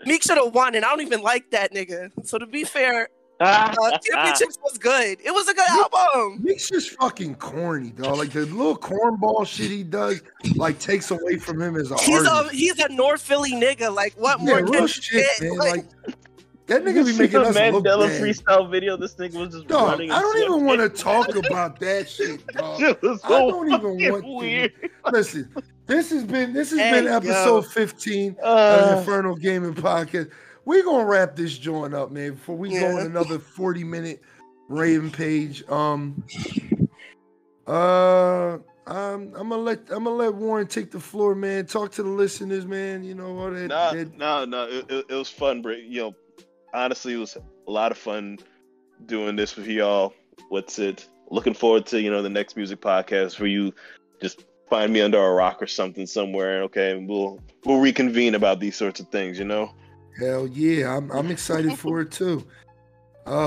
Meek should have won, and I don't even like that nigga. So to be fair, Championships was good. It was a good album. Meek's just fucking corny, dog. Like the little cornball shit he does, like takes away from him as an artist. He's a North Philly nigga. Like, what more real shit, man. Like that nigga be making us look bad. Mandela freestyle video. This nigga was just running. I don't even want to talk about that shit, dog. I don't even want to. Listen, this has been episode 15 of the Infernal Gaming Podcast. We're gonna wrap this joint up, man, before we go on another 40-minute rampage. I'm gonna let Warren take the floor, man. Talk to the listeners, man. You know what? It was fun, bro. Honestly, it was a lot of fun doing this with y'all. Looking forward to the next music podcast where you just find me under a rock or something somewhere, okay? And we'll reconvene about these sorts of things, Hell yeah, I'm excited for it too.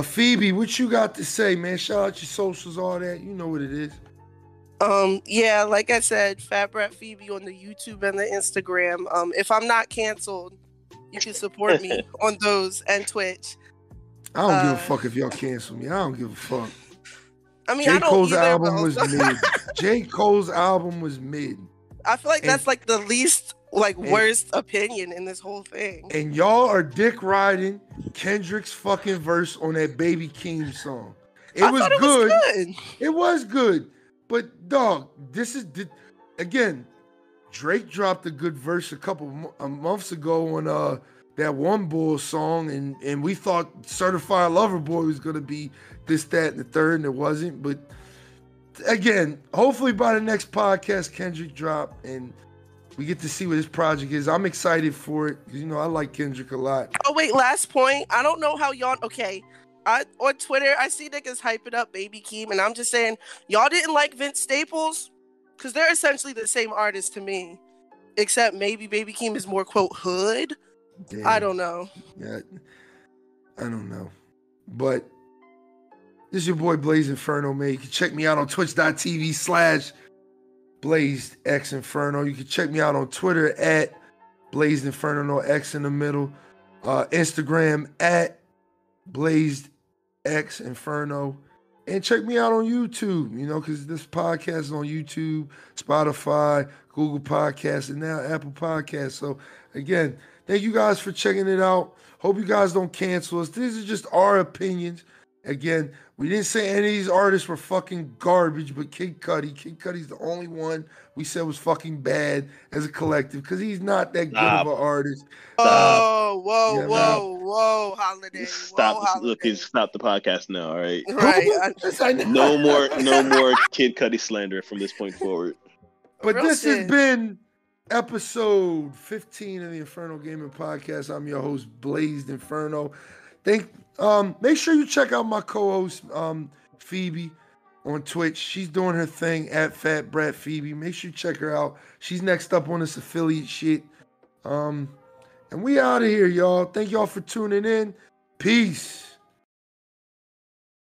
Phoebe, what you got to say, man? Shout out your socials, all that. You know what it is. Yeah, like I said, FatBratPhoebe on the YouTube and the Instagram. If I'm not canceled, you can support me on those and Twitch. I don't give a fuck if y'all cancel me. I don't give a fuck. I mean, J. Cole's album was mid. J. Cole's album was mid. I feel like that's like the least worst opinion in this whole thing. And y'all are dick riding Kendrick's fucking verse on that Baby Keem song. It was good. It was good. But dog, again, Drake dropped a good verse a couple months ago on that One Bull song, and we thought Certified Lover Boy was gonna be this, that, and the third, and it wasn't. But again, hopefully by the next podcast, Kendrick drop and we get to see what his project is. I'm excited for it because I like Kendrick a lot. Oh wait, last point. I don't know how y'all. Okay, on Twitter I see niggas hyping up Baby Keem, and I'm just saying y'all didn't like Vince Staples because they're essentially the same artist to me, except maybe Baby Keem is more quote hood. Damn. I don't know. Yeah, I don't know, but this is your boy Blaze Inferno, man. You can check me out on twitch.tv/BlazedXinferno. You can check me out on Twitter at Blazed Inferno, no X in the middle. Instagram at BlazedXinferno. And check me out on YouTube, because this podcast is on YouTube, Spotify, Google Podcasts, and now Apple Podcasts. So, again, thank you guys for checking it out. Hope you guys don't cancel us. These are just our opinions. Again, we didn't say any of these artists were fucking garbage, but Kid Cudi's the only one we said was fucking bad as a collective because he's not that good of Stop. an artist. Stop. Yeah, Stop. Whoa, Holiday. Stop. Whoa, Look, Holiday. stop the podcast now. All right. Right. Yes, I know. No more Kid Cudi slander from this point forward. But Real this has shit. been episode 15 of the Inferno Gaming Podcast. I'm your host, Blazed Inferno. Make sure you check out my co-host, Phoebe, on Twitch. She's doing her thing at FatBratPhoebe. Make sure you check her out. She's next up on this affiliate shit. And we out of here, y'all. Thank y'all for tuning in. Peace.